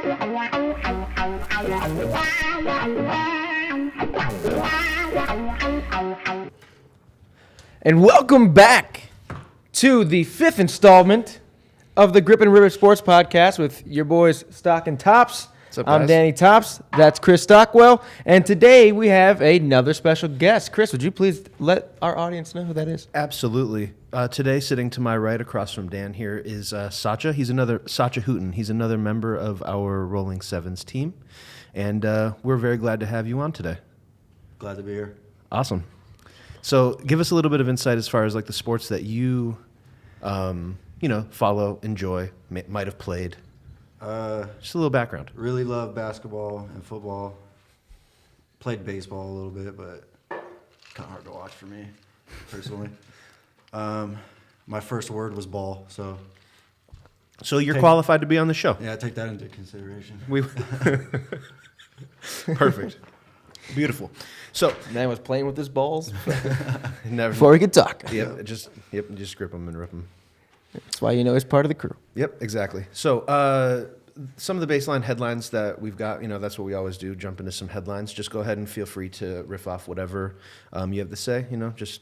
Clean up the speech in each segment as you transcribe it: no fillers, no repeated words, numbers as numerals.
And welcome back to the fifth installment of the Grip and River Sports Podcast with your boys Stock and Tops. What's up, I'm guys? Danny Tops. That's Chris Stockwell. And today we have another special guest. Chris, would you please let our audience know who that is? Absolutely. Today, sitting to my right across from Dan here is Satcha. Satcha Hooten. He's another member of our Rolling Sevens team. And we're very glad to have you on today. Glad to be here. Awesome. So give us a little bit of insight as far as like the sports that you, follow, enjoy, might have played. Just a little background. Really love basketball and football. Played baseball a little bit, but kind of hard to watch for me, personally. My first word was ball, so you're qualified to be on the show. yeah, take that into consideration. Perfect. Beautiful. So Man was playing with his balls never. before we could talk. Just grip them and rip them. That's why you know he's part of the crew. Yep, exactly. So some of the baseline headlines that we've got, that's what we always do, jump into some headlines. Just go ahead and feel free to riff off whatever you have to say. Just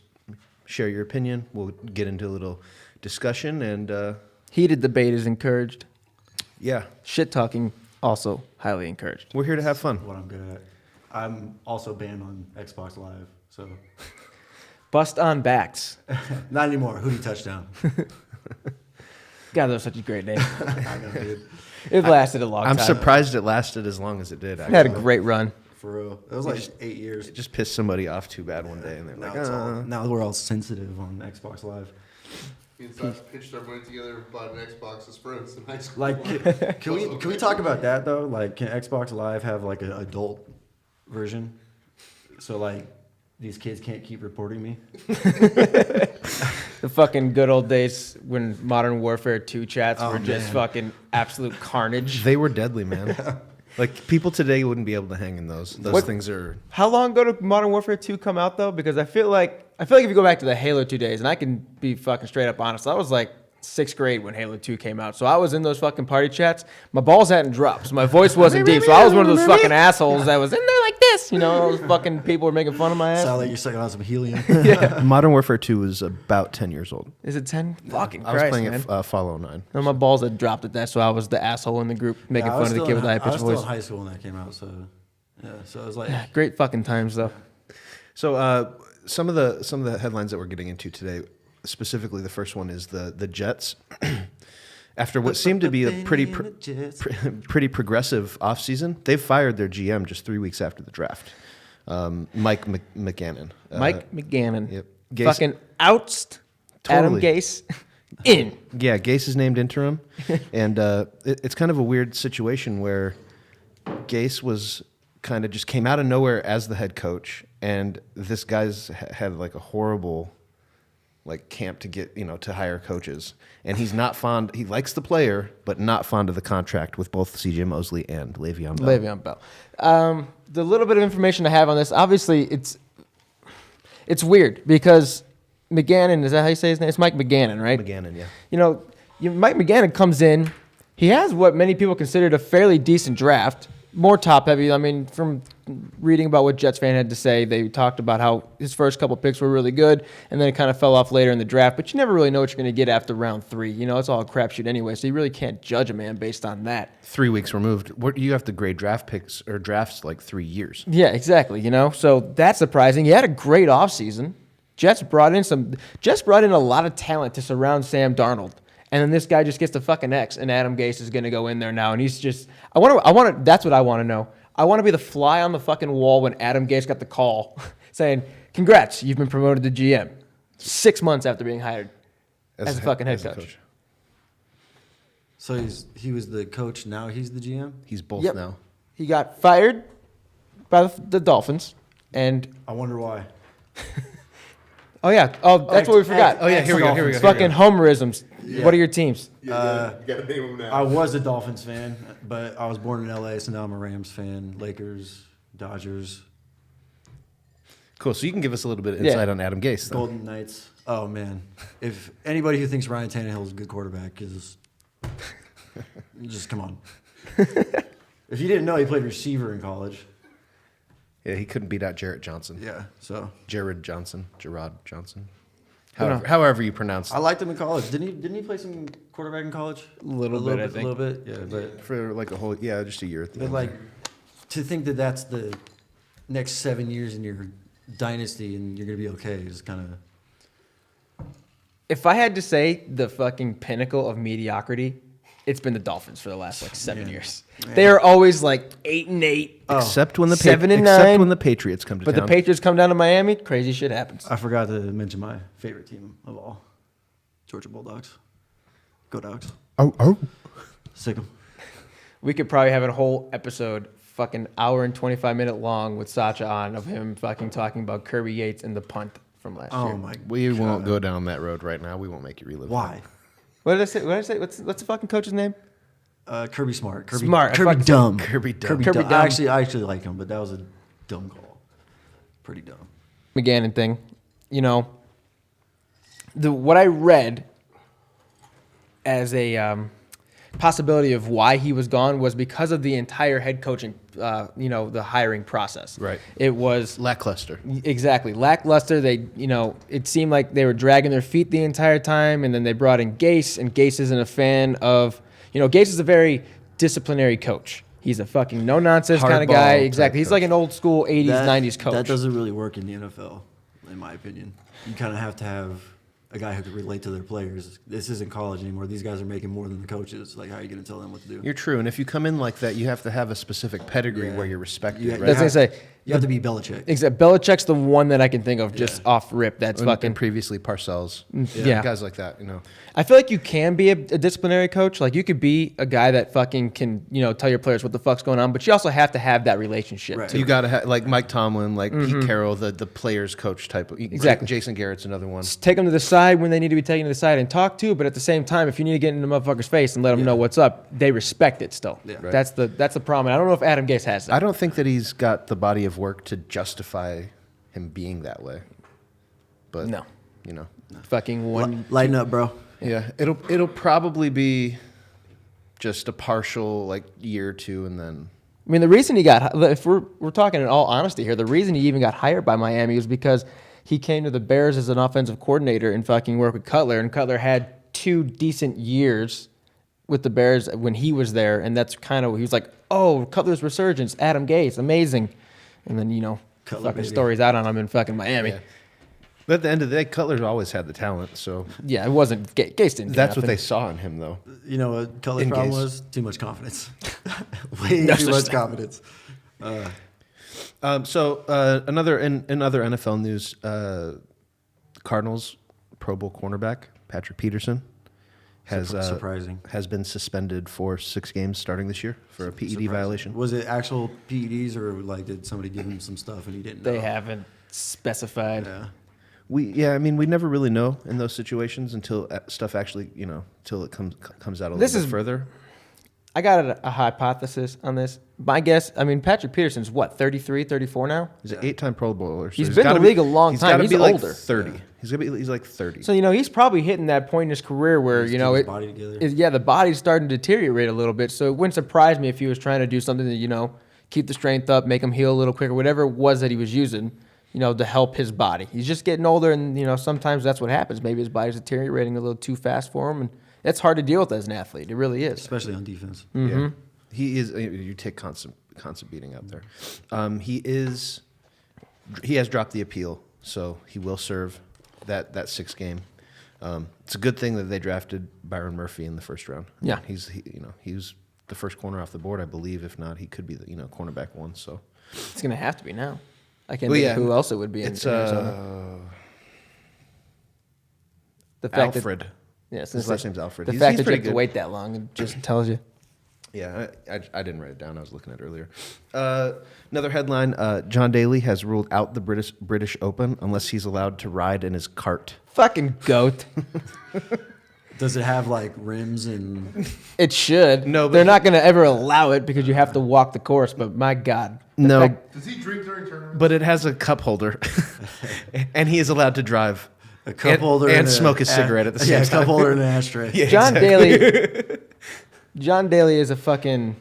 share your opinion. We'll get into a little discussion. And Heated debate is encouraged. yeah, Shit talking also highly encouraged. we're here to have fun. What I'm good at. I'm also banned on Xbox Live, so Bust on backs. not anymore. Hootie touchdown. God, that was such a great name. I know, dude. It lasted a long I'm time. surprised it lasted as long as it did. It had a Actually. great run. For real. It was like 8 years. It just pissed somebody off too bad one day, and they're like, Now we're all sensitive on Xbox Live. Me and Satch pitched our money together, bought an Xbox as friends in high school. Like, can we talk about that though? Like, can Xbox Live have like an adult version? So like, these kids can't keep reporting me. The fucking good old days when Modern Warfare 2 chats were just man. fucking absolute carnage. They were deadly, man. Like people today wouldn't be able to hang in those. Those things are. How long ago did Modern Warfare 2 come out though? Because I feel like if you go back to the Halo 2 days, and I can be fucking straight up honest, I was like 6th grade when Halo 2 came out. So I was in those fucking party chats. My balls hadn't dropped, so my voice wasn't deep. So I was one of those fucking assholes that was in there like this. Those fucking people were making fun of my ass. Sound like you're sucking on some helium. Modern Warfare 2 was about 10 years old. Is it 10? Fucking I was Christ, playing man. at Fallout 9. No, my balls had dropped at that, so I was the asshole in the group making Yeah, I fun was of the still kid with the high I was pitched still voice. in high school when that came out, so yeah. So it was like, Great fucking times though. So some of the headlines that we're getting into today, specifically the first one is the Jets. After what seemed to be a pretty progressive offseason, they've fired their GM just 3 weeks after the draft, Mike McGannon. Mike McGannon. Yep. Gase, Fucking oust Adam Totally. Gase in. Yeah, Gase is named interim, and it's kind of a weird situation where Gase was kind of just came out of nowhere as the head coach, and this guy's had like a horrible like camp to get to hire coaches, and he's not fond. He likes the player, but not fond of the contract with both C.J. Mosley and Le'Veon Bell. Le'Veon Bell. The little bit of information I have on this, obviously, it's weird because McGannon, is that how you say his name? It's Mike McGannon, right? McGannon, yeah. Mike McGannon comes in. He has what many people considered a fairly decent draft. More top heavy. I mean, from reading about what Jets fan had to say, they talked about how his first couple picks were really good, and then it kind of fell off later in the draft. But you never really know what you're going to get after round 3. It's all a crapshoot anyway, so you really can't judge a man based on that. 3 weeks removed. You have to grade draft picks or drafts like 3 years. Yeah, exactly. So that's surprising. He had a great offseason. Jets brought in a lot of talent to surround Sam Darnold. And then this guy just gets the fucking X, and Adam Gase is going to go in there now, and he's just that's what I want to know. I want to be the fly on the fucking wall when Adam Gase got the call saying, "Congrats, you've been promoted to GM." 6 months after being hired as a fucking head coach. so he was the coach. Now he's the GM. He's both Yep. now. He got fired by the Dolphins, and I wonder why. that's what we forgot. Oh yeah, here we go. It's fucking homerisms. Yeah. What are your teams? You gotta name them now. I was a Dolphins fan, but I was born in LA, so now I'm a Rams fan. Lakers, Dodgers, Cool. So you can give us a little bit of insight on Adam Gase, then. Golden Knights. Oh man, if anybody who thinks Ryan Tannehill is a good quarterback is just come on. If you didn't know, he played receiver in college. Yeah, he couldn't beat out Jarrett Johnson. Yeah, so Gerard Johnson. know. However you pronounce I it. liked him in college. Didn't he play some quarterback in college? A little bit, I think. A little bit, yeah. But For like a whole, just a year. At the but end. like to think that that's the next 7 years in your dynasty and you're gonna be okay is kind of. If I had to say the fucking pinnacle of mediocrity, it's been the Dolphins for the last like 7 years. They are always like 8-8. except when the 7-9. except when the Patriots come to But town. the Patriots come down to Miami, crazy shit happens. I forgot to mention my favorite team of all, Georgia Bulldogs. Go Dogs. Oh. Sick 'em. We could probably have a whole episode, fucking hour and 25-minute long with Satcha on of him fucking talking about Kirby Yates and the punt from last year. Oh my. We God. won't go down that road right now. We won't make you relive. Why? What did I say? What did I say? What's the fucking coach's name? Kirby Smart. Kirby, Smart. I Kirby fucking Dumb. that. Kirby Dumb. Kirby Kirby Dumb. Dumb. I actually like him, but that was a dumb call. Pretty dumb. McGannon thing. You know, what I read as a possibility of why he was gone was because of the entire head coaching, the hiring process. Right. It was Lackluster. exactly lackluster. They, it seemed like they were dragging their feet the entire time, and then they brought in Gase, and Gase isn't a fan of, Gase is a very disciplinary coach. He's a fucking no nonsense kind of Hardball guy. type Exactly. He's coach. like an old school 80s, That- 90s coach. That doesn't really work in the NFL, in my opinion. You kind of have to have a guy who can relate to their players. This isn't college anymore. These guys are making more than the coaches. Like, how are you going to tell them what to do? You're true, and if you come in like that, you have to have a specific pedigree Yeah. where you're respected. You- right? That's what I say. You have to be Belichick. Except Belichick's the one that I can think of just off rip. That's And fucking. previously Parcells. yeah. Guys like that. I feel like you can be a disciplinary coach. Like you could be a guy that fucking can, tell your players what the fuck's going on. But you also have to have that relationship. Right. Too. You got to have like Mike Tomlin, like Pete Carroll, the players coach type. Exactly. Jason Garrett's another one. Take them to the side when they need to be taken to the side and talk to. But at the same time, if you need to get in the motherfucker's face and let them know what's up, they respect it still. Yeah. Right. That's the problem. And I don't know if Adam Gase has that. I don't think that he's got the body of work to justify him being that way. But No. Fucking Li- one. Lighten up, bro. Yeah, it'll probably be just a partial like year or two, and then I mean, the reason he got, if we're talking in all honesty here, the reason he even got hired by Miami was because he came to the Bears as an offensive coordinator and fucking worked with Cutler, and Cutler had 2 decent years with the Bears when he was there, and that's kind of, he was like, oh, Cutler's resurgence, Adam Gase, amazing. And then, Cutler, fucking baby. stories out on him in fucking Miami. yeah. But at the end of the day, Cutler's always had the talent, so Yeah, it wasn't, Gase didn't do that's what nothing. they saw in him, though. You know what Cutler's In problem case. was? Too much confidence. Way No too such much thing. confidence. Another in other NFL news, Cardinals Pro Bowl cornerback Patrick Peterson has Surprising. has been suspended for 6 games starting this year for a PED Surprising. violation. Was it actual PEDs or like did somebody give him some stuff and he didn't know? They haven't specified. Yeah. I mean, we never really know in those situations until stuff actually, till it comes out a This little is- bit further. I got a hypothesis on this. My guess, I mean, Patrick Peterson's what, 33, 34 now? He's an 8-time Pro Bowler. So He's been in gotta the league a long he's time. gotta He's be like older. 30. He's like 30. So, he's probably hitting that point in his career where, He's keeping his it, body together. the body's starting to deteriorate a little bit. So it wouldn't surprise me if he was trying to do something to, keep the strength up, make him heal a little quicker, whatever it was that he was using, to help his body. He's just getting older, and, sometimes that's what happens. Maybe his body's deteriorating a little too fast for him, and that's hard to deal with as an athlete. It really is. Especially on defense. Yeah. He is. You take constant beating up there. He has dropped the appeal, so he will serve that 6 game. It's a good thing that they drafted Byron Murphy in the first round. Yeah. He was the first corner off the board, I believe. If not, he could be the cornerback 1. So It's going to have to be now. I can't Well, think yeah. of who else it would be in it's Arizona. The fact Alfred. That, yeah, His last name's Alfred. The He's- fact he's that you pretty have to good. wait that long, it just tells you. Yeah, I didn't write it down. I was looking at it earlier. Another headline: John Daly has ruled out the British Open unless he's allowed to ride in his cart. Fucking goat. Does it have like rims and It should. No, but they're he- not going to ever allow it because you have to walk the course. But my God, the No. fact- Does he drink during tournaments? But it has a cup holder, and he is allowed to drive. a cup And- holder and a- smoke a cigarette at the same yeah, a time. cup holder and an ashtray. Yeah, John exactly. Daly. John Daly is a fucking,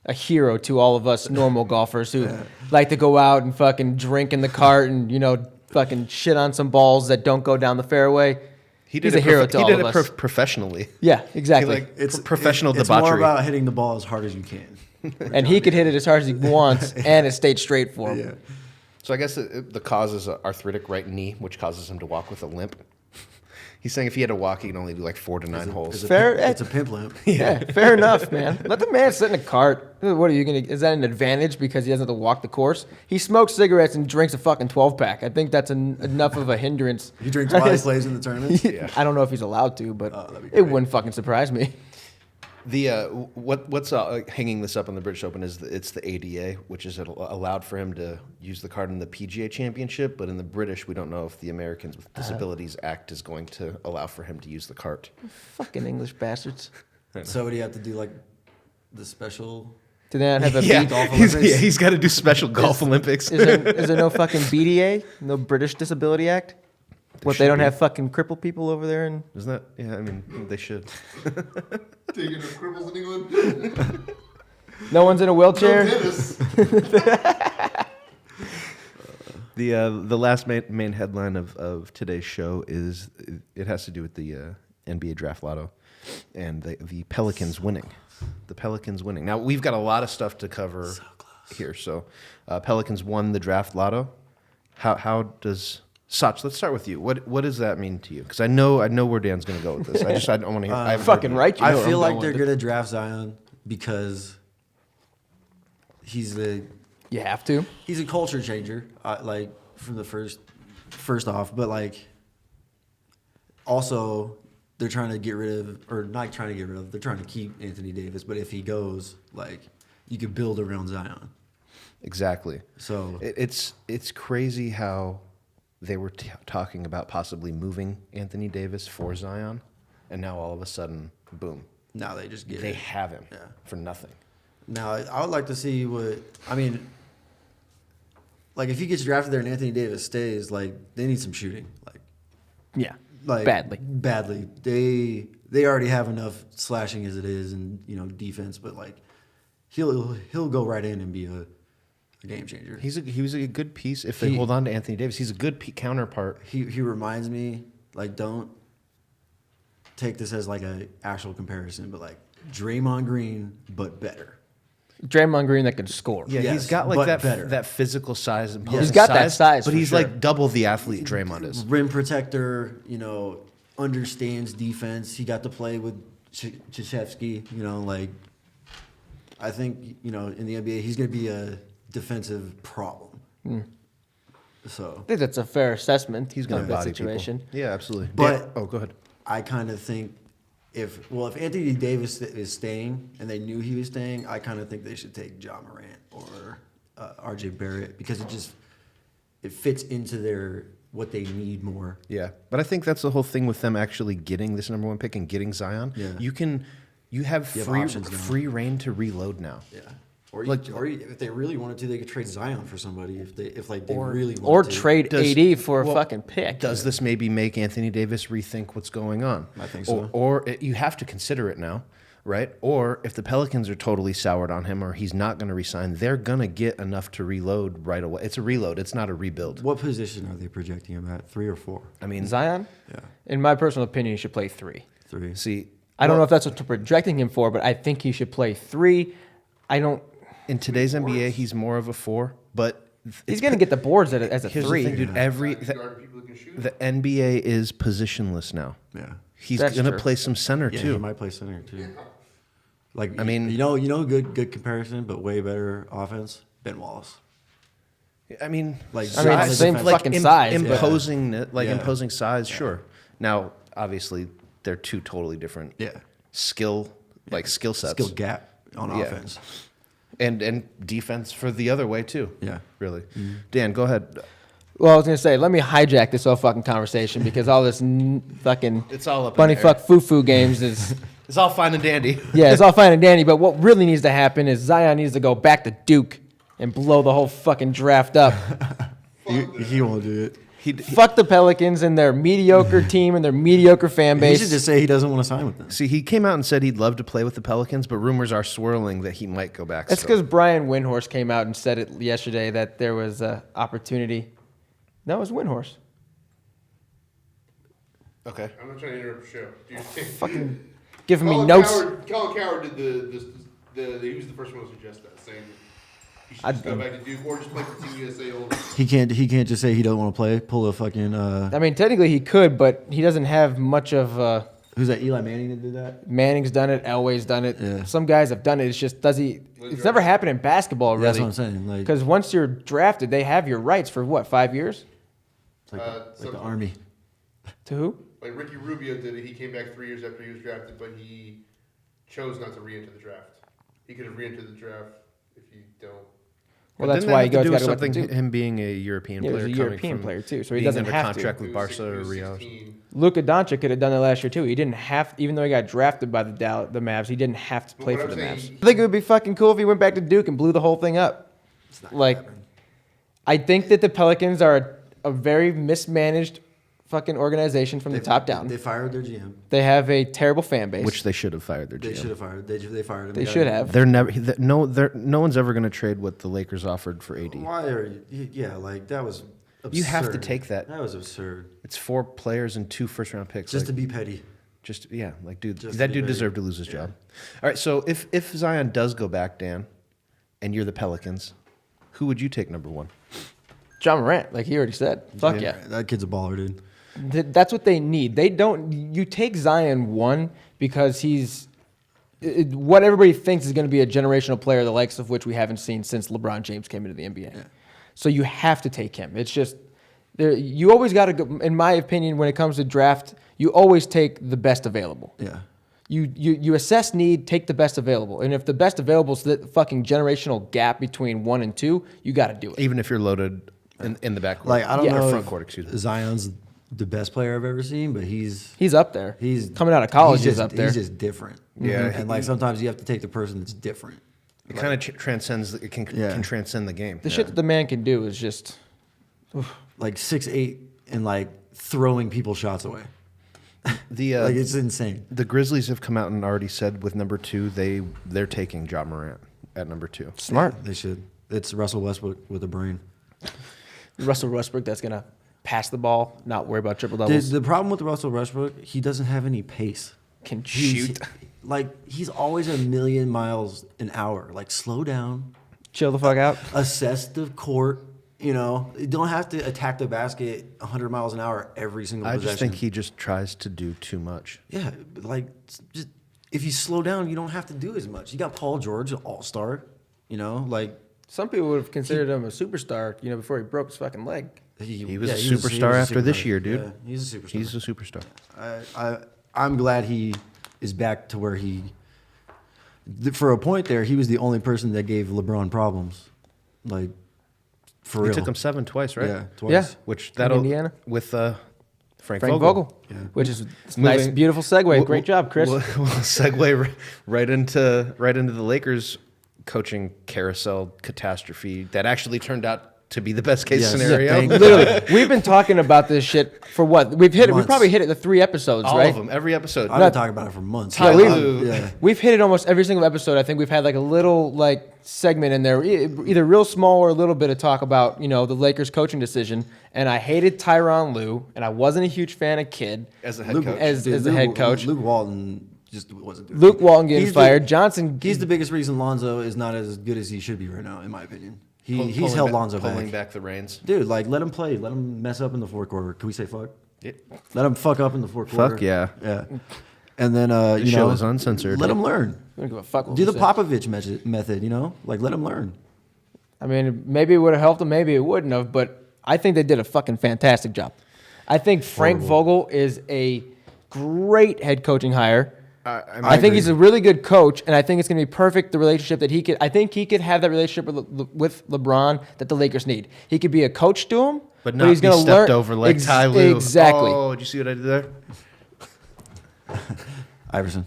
a hero to all of us normal golfers who like to go out and fucking drink in the cart and, fucking shit on some balls that don't go down the fairway. He's a hero to all of us. Professionally. Yeah, exactly. It's professional It's debauchery. more about hitting the ball as hard as you can. And he could hit it as hard as he wants, and it stayed straight for him. Yeah. So I guess the cause is arthritic right knee, which causes him to walk with a limp. He's saying if he had to walk, he can only do like 4 to 9 holes. Fair. It's a pimp limp. Yeah, fair enough, man. Let the man sit in a cart. What are you gonna? Is that an advantage because he doesn't have to walk the course? He smokes cigarettes and drinks a fucking 12-pack. I think that's enough of a hindrance. He drinks while he plays in the tournaments. Yeah. I don't know if he's allowed to, but that'd be it great. wouldn't fucking surprise me. What's hanging this up on the British Open is it's the ADA, which is allowed for him to use the card in the PGA Championship, but in the British, we don't know if the Americans with Disabilities Act is going to allow for him to use the cart. Fucking English bastards. So would he have to do like the special? Do they not have a Yeah, Golf Olympics? he's got to do special golf Olympics. Is there no fucking BDA? No British Disability Act? What, they don't have fucking crippled people over there? And Isn't that? Yeah, I mean, they should. Taking the scribbles in England. no one's in a wheelchair? Dennis. The last main headline of today's show is it has to do with the NBA Draft Lotto and the Pelicans winning. The Pelicans winning. Now we've got a lot of stuff to cover here. So Pelicans won the Draft Lotto. How does Satch? Let's start with you. What does that mean to you? Because I know where Dan's going to go with this. I don't want to hear. I Fucking right. You I know where feel I'm like going they're with it. gonna draft Zion because he's a culture changer. Like from the first off, but like also they're trying to get rid of, or not trying to get rid of. They're trying to keep Anthony Davis, but if he goes, like you could build around Zion. Exactly. So It's crazy how they were talking about possibly moving Anthony Davis for Zion, and now all of a sudden, boom, now they just get they it. have him Yeah. for nothing. Now I would like to see like if he gets drafted there and Anthony Davis stays, like they need some shooting. Yeah. Like Badly. They already have enough slashing as it is, and defense, but like he'll go right in and be a game changer. He was a good piece. If they hold on to Anthony Davis, he's a good counterpart. He reminds me, like, don't take this as like a actual comparison, but like Draymond Green, but better. Draymond Green that can score. Yeah, Yes, he's got like but better. that physical size and He's got that size, but for he's sure. like double the athlete Draymond is. Rim protector, understands defense. He got to play with Krzyzewski, like I think, in the NBA he's going to be a defensive problem. So I think that's a fair assessment. He's going of to that body situation. people. Yeah, absolutely. But- go ahead. I kind of think if Anthony Davis is staying and they knew he was staying, I kind of think they should take Ja Morant or RJ Barrett because it fits into what they need more. Yeah, but I think that's the whole thing with them actually getting this number 1 pick and getting Zion. Yeah. You have have options now. free reign to reload now. Yeah. Or, Like- or if they really wanted to, they could trade Zion for somebody. If they really wanted Or to. trade Does- AD for a well, fucking pick. Does this maybe make Anthony Davis rethink what's going on? I think so. You have to consider it now, right? Or if the Pelicans are totally soured on him or he's not going to resign, they're going to get enough to reload right away. It's a reload. It's not a rebuild. What position are they projecting him at? 3 or 4? I mean, Zion? Yeah, In my personal opinion, he should play 3. 3. see, I don't know if that's what they're projecting him for, but I think he should play 3. in today's NBA, he's more of a 4, but He's going to get the boards as a here's 3. the thing, dude. Guard people who can shoot. The NBA is positionless now. Yeah. He's That's going to true. play some center Yeah, too. he might play center too. Like I mean- good comparison, but way better offense. Ben Wallace. I mean, Like, I mean, size same defense. fucking size, but- imposing Yeah. imposing size. Sure. Now, obviously, they're two totally different skill sets, skill gap on Yeah. offense. and defense for the other way too. Yeah. really. Dan, go ahead. Well, I was going to say, let me hijack this whole fucking conversation because all this fucking It's all up in bunny the air. fuck foo-foo games is... It's all fine and dandy. Yeah, it's all fine and dandy, but what really needs to happen is Zion needs to go back to Duke and blow the whole fucking draft up. He won't do it. Fuck the Pelicans and their mediocre team and their mediocre fan He base. should just say he doesn't want to sign with them. See, he came out and said he'd love to play with the Pelicans, but rumors are swirling that he might go back. That's still. because Brian Windhorst came out and said it yesterday that there was an opportunity. No, it was Windhorst. Okay. I'm not trying to interrupt the show. Do you think Fucking giving me Colin notes. Colin Coward did he was the first one to suggest that, saying he should just go back to Duke or just play for Team USA only. He can't just say he don't want to play. Pull a fucking. I mean, technically he could, but he doesn't have much of. Who's that? Eli Manning that did that. Manning's done it. Elway's done it. Yeah. Some guys have done it. It's just it's never happened in basketball really. That's what I'm saying. Like, Because once you're drafted, they have your rights for what, 5 years? it's like, like the army. To who? Like Ricky Rubio did it. He came back 3 years after he was drafted, but he chose not to re-enter the draft. He could have re-entered the draft if you don't. Well, But that's didn't why that he have to goes. do Got with to go something. back to Duke. Him being a European Yeah, he player, was a coming European from player too, so he being doesn't under have to. contract with It Barca or was Real. 16. Luka Doncic could have done that last year too. He didn't have, even though he got drafted by the Mavs, he didn't have to play what for the I'm Mavs. saying- I think it would be fucking cool if he went back to Duke and blew the whole thing up. Like, I think that the Pelicans are a very mismanaged fucking organization from the top down. They fired their GM. They have a terrible fan base. Which they should have fired their They GM. should have fired. They fired him. they Yeah. should have. They're never. No one's ever going to trade what the Lakers offered for AD. Why are you? Yeah, like that was. Absurd. You have to take that. That was absurd. It's 4 players and 2 first-round picks. Just Like, to be petty. like, dude, just that to be dude very- deserved to lose his job. All right, so if Zion does go back, Dan, and you're the Pelicans, who would you take number 1? John Morant, like he already said. Fuck yeah. That kid's a baller, dude. That's what they need. They don't. You take Zion 1 because he's what everybody thinks is going to be a generational player, the likes of which we haven't seen since LeBron James came into the NBA. Yeah. So you have to take him. It's just you always got to go. In my opinion, when it comes to draft, you always take the best available. Yeah. You assess need, take the best available, and if the best available is the fucking generational gap between 1 and 2, you got to do it. Even if you're loaded in the backcourt. Like I don't Yeah, know. or front if court, excuse me. Zion's the best player I've ever seen, but he's He's up there. he's Coming out of college, he's just, up there. He's just different. Yeah, and like sometimes you have to take the person that's different. It kind of transcends. It can transcend the game. The shit that the man can do is just. Like 6'8" and like throwing people shots away. The Like it's insane. the Grizzlies have come out and already said with number 2 they're taking Ja Morant at number 2. Smart. They should. It's Russell Westbrook with a brain. Russell Westbrook that's going to pass the ball, not worry about triple Dude, doubles. the problem with Russell Westbrook, he doesn't have any pace. Can He's- shoot. Like he's always a million miles an hour. Like slow down, Chill the fuck out. assess the court. You know, you don't have to attack the basket 100 miles an hour every single I possession. just think he just tries to do too much. Yeah, but like just if you slow down, you don't have to do as much. You got Paul George, an all-star. You know, like Some people would have considered him a superstar, before he broke his fucking leg. He was a he superstar after this superstar. year, dude. Yeah, he's a superstar. He's a superstar. I'm glad he is back to where for a point there, he was the only person that gave LeBron problems. Like, for He real. took him 7 twice, right? Yeah, twice. Yeah. Which that'll Indiana? with Frank Frank Vogel. Vogel. Yeah. Which is it's a nice, Moving- beautiful segue. We'll- Great job, Chris. We'll segue right into the Lakers coaching carousel catastrophe that actually turned out to be the best case Yes. scenario. Yeah, Literally, we've been talking about this shit for what? We've hit it. We Months. probably hit it the 3 episodes, All right? of them, every episode. I've been talking about it for months. Yeah, we've- We've hit it almost every single episode. I think we've had like a little segment in there, either real small or a little bit of talk about the Lakers coaching decision. And I hated Tyronn Lue, and I wasn't a huge fan of Kidd As a head Luke, coach. as the head coach. Luke Walton just wasn't doing Luke it. Walton getting He's fired. Johnson. He's the biggest reason Lonzo is not as good as he should be right now, in my opinion. He's Pulling held back- Lonzo pulling back. back the reins. Dude, like, let him play. Let him mess up in the fourth quarter. Can we say fuck? Yeah. Let him fuck up in the fourth quarter. Fuck yeah. Yeah. And then, The show is uncensored. let him learn. I don't give a fuck what Do we the say. Popovich method, Like, let him learn. I mean, maybe it would have helped him, maybe it wouldn't have, but I think they did a fucking fantastic job. I think Frank Vogel is a great head coaching hire. I think he's a really good coach, and I think it's going to be perfect. The relationship that he could, I think he could have that relationship with LeBron that the Lakers need. He could be a coach to him, But not he's be gonna stepped learn- over like Ty Lue. Exactly. Oh, did you see what I did there? Iverson.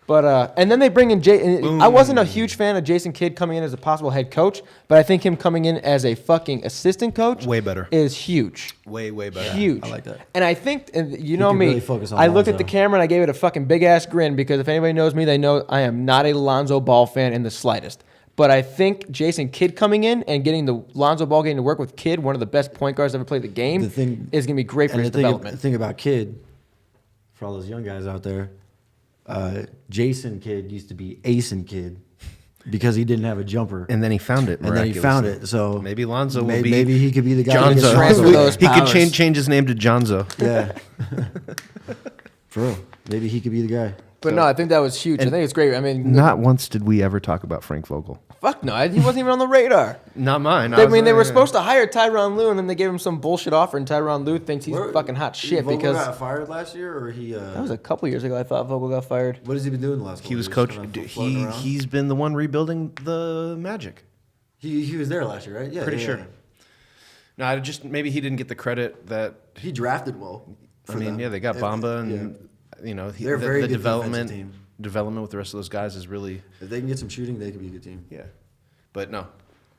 But and then they bring in Jay. I wasn't a huge fan of Jason Kidd coming in as a possible head coach, but I think him coming in as a fucking assistant coach Way better. is huge. Way better. Huge. I like that. And I think, and you know could me, really focus on I looked at the Lonzo. camera and I gave it a fucking big ass grin because if anybody knows me, they know I am not a Lonzo Ball fan in the slightest. But I think Jason Kidd coming in and getting the Lonzo Ball getting to work with Kidd, one of the best point guards ever played the game, is going to be great for his development. The thing about Kidd, for all those young guys out there, Jason Kidd used to be Asen Kidd because he didn't have a jumper. And then he found it. And then he found it. So maybe Lonzo will be. Maybe he could be the guy. Jonzo. transfer those He could powers. change his name to Jonzo. Yeah. For real. Maybe he could be the guy. But no, I think that was huge. I think it's great. I mean, Not once did we ever talk about Frank Vogel. fuck no, he wasn't even on the radar. Not mine. They were supposed to hire Tyronn Lue, and then they gave him some bullshit offer, and Tyronn Lue thinks he's fucking hot shit Vogel because got fired last year, or he. that was a couple years ago. I thought Vogel got fired. What has he been doing the last? He was couple coach. years? Kind of floating around? He's been the one rebuilding the Magic. He was there last year, right? Yeah, Pretty yeah, sure. yeah. No, I just maybe he didn't get the credit that. He drafted well. I mean, yeah, they got Bamba, and you know, They're a very the good development defensive team. development with the rest of those guys is really If they can get some shooting, they could be a good team. yeah. But no,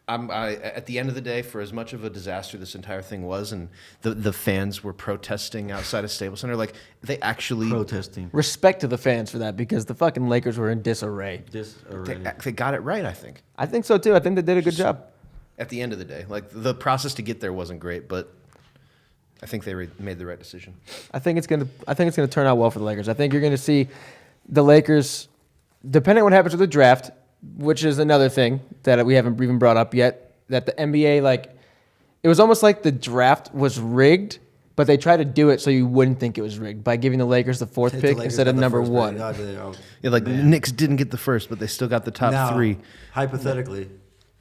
I at the end of the day, for as much of a disaster this entire thing was, and the fans were protesting outside of Staples Center, like they actually Protesting. Respect to the fans for that because the fucking Lakers were in disarray. they got it right. I think I think so too. I think they did a good job. at the end of the day, like the process to get there wasn't great, but I think they made the right decision. I think it's gonna turn out well for the Lakers. I think you're gonna see the Lakers, depending on what happens with the draft, which is another thing that we haven't even brought up yet. That the NBA, like, it was almost like the draft was rigged, but they tried to do it so you wouldn't think it was rigged by giving the Lakers the fourth The pick Lakers instead of got the number first one. pick. Yeah, like the Knicks didn't get the first, but they still got the top Now, three. hypothetically,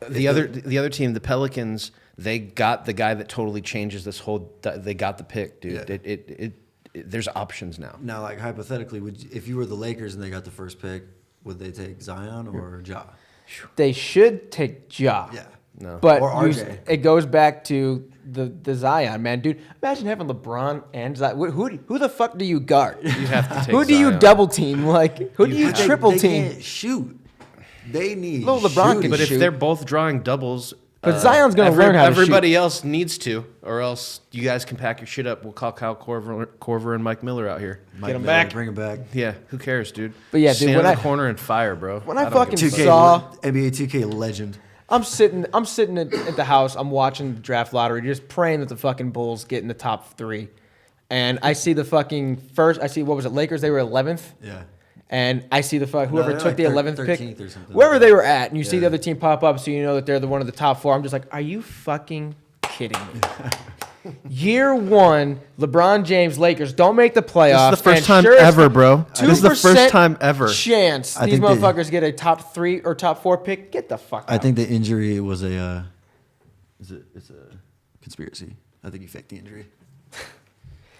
The other team, the Pelicans, they got the guy that totally changes this whole. They got the pick, dude. Yeah. There's options now. now, like hypothetically, if you were the Lakers and they got the first pick, would they take Zion or Ja? They should take Ja. Yeah. No. But Or RJ. it goes back to the Zion, man, dude. Imagine having LeBron and Zion. Who the fuck do you guard? You have to take Who do you Zion. double team? Like, who do you They- triple they team? Can't shoot. They need. Well, LeBron shooting. can But if shoot. they're both drawing doubles, But Zion's gonna learn how to shoot. Everybody else needs to, or else you guys can pack your shit up. We'll call Kyle Korver and Mike Miller out here. Mike Get 'em Miller, back. Bring him back. Yeah, who cares, dude? But yeah, dude, Stand when in I- the corner and fire, bro. when I don't fucking give a 2K saw- NBA 2K legend. I'm sitting at the house. I'm watching the draft lottery, just praying that the fucking Bulls get in the top three. And I see the fucking first. I see what was it? Lakers. They were 11th. Yeah. And I see whoever they're took like the 11th pick, 13th or something wherever like they that. were at, and you see Yeah. the other team pop up, so you know that they're one of the top four. I'm just like, are you fucking kidding me? Year one, LeBron James, Lakers don't make the playoffs. This is the first and time sure as ever, fuck, bro. This is the first 2% time ever. Chance I these think they- motherfuckers get a top 3 or top 4 pick. Get the fuck out. I think the injury was it's a conspiracy. I think he faked the injury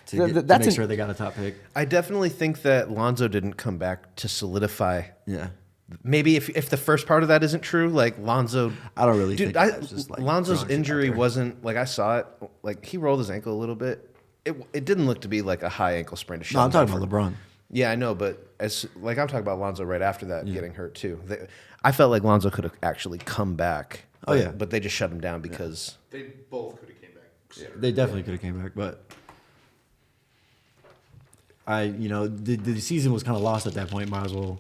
to That's make sure they got a top pick. I definitely think that Lonzo didn't come back to solidify. Yeah. Maybe if the first part of that isn't true, like Lonzo, I don't really dude, think that was just, like, Lonzo's throwing shit out injury there. wasn't like I saw it. Like he rolled his ankle a little bit. It didn't look to be like a high ankle sprain. To No, I'm shut him talking down about for- LeBron. Yeah, I know, but I'm talking about Lonzo right after that getting hurt too. I felt like Lonzo could have actually come back. Oh, yeah. but they just shut him down because They both could have came back. They definitely could have came back, but the season was kind of lost at that point. Might as well.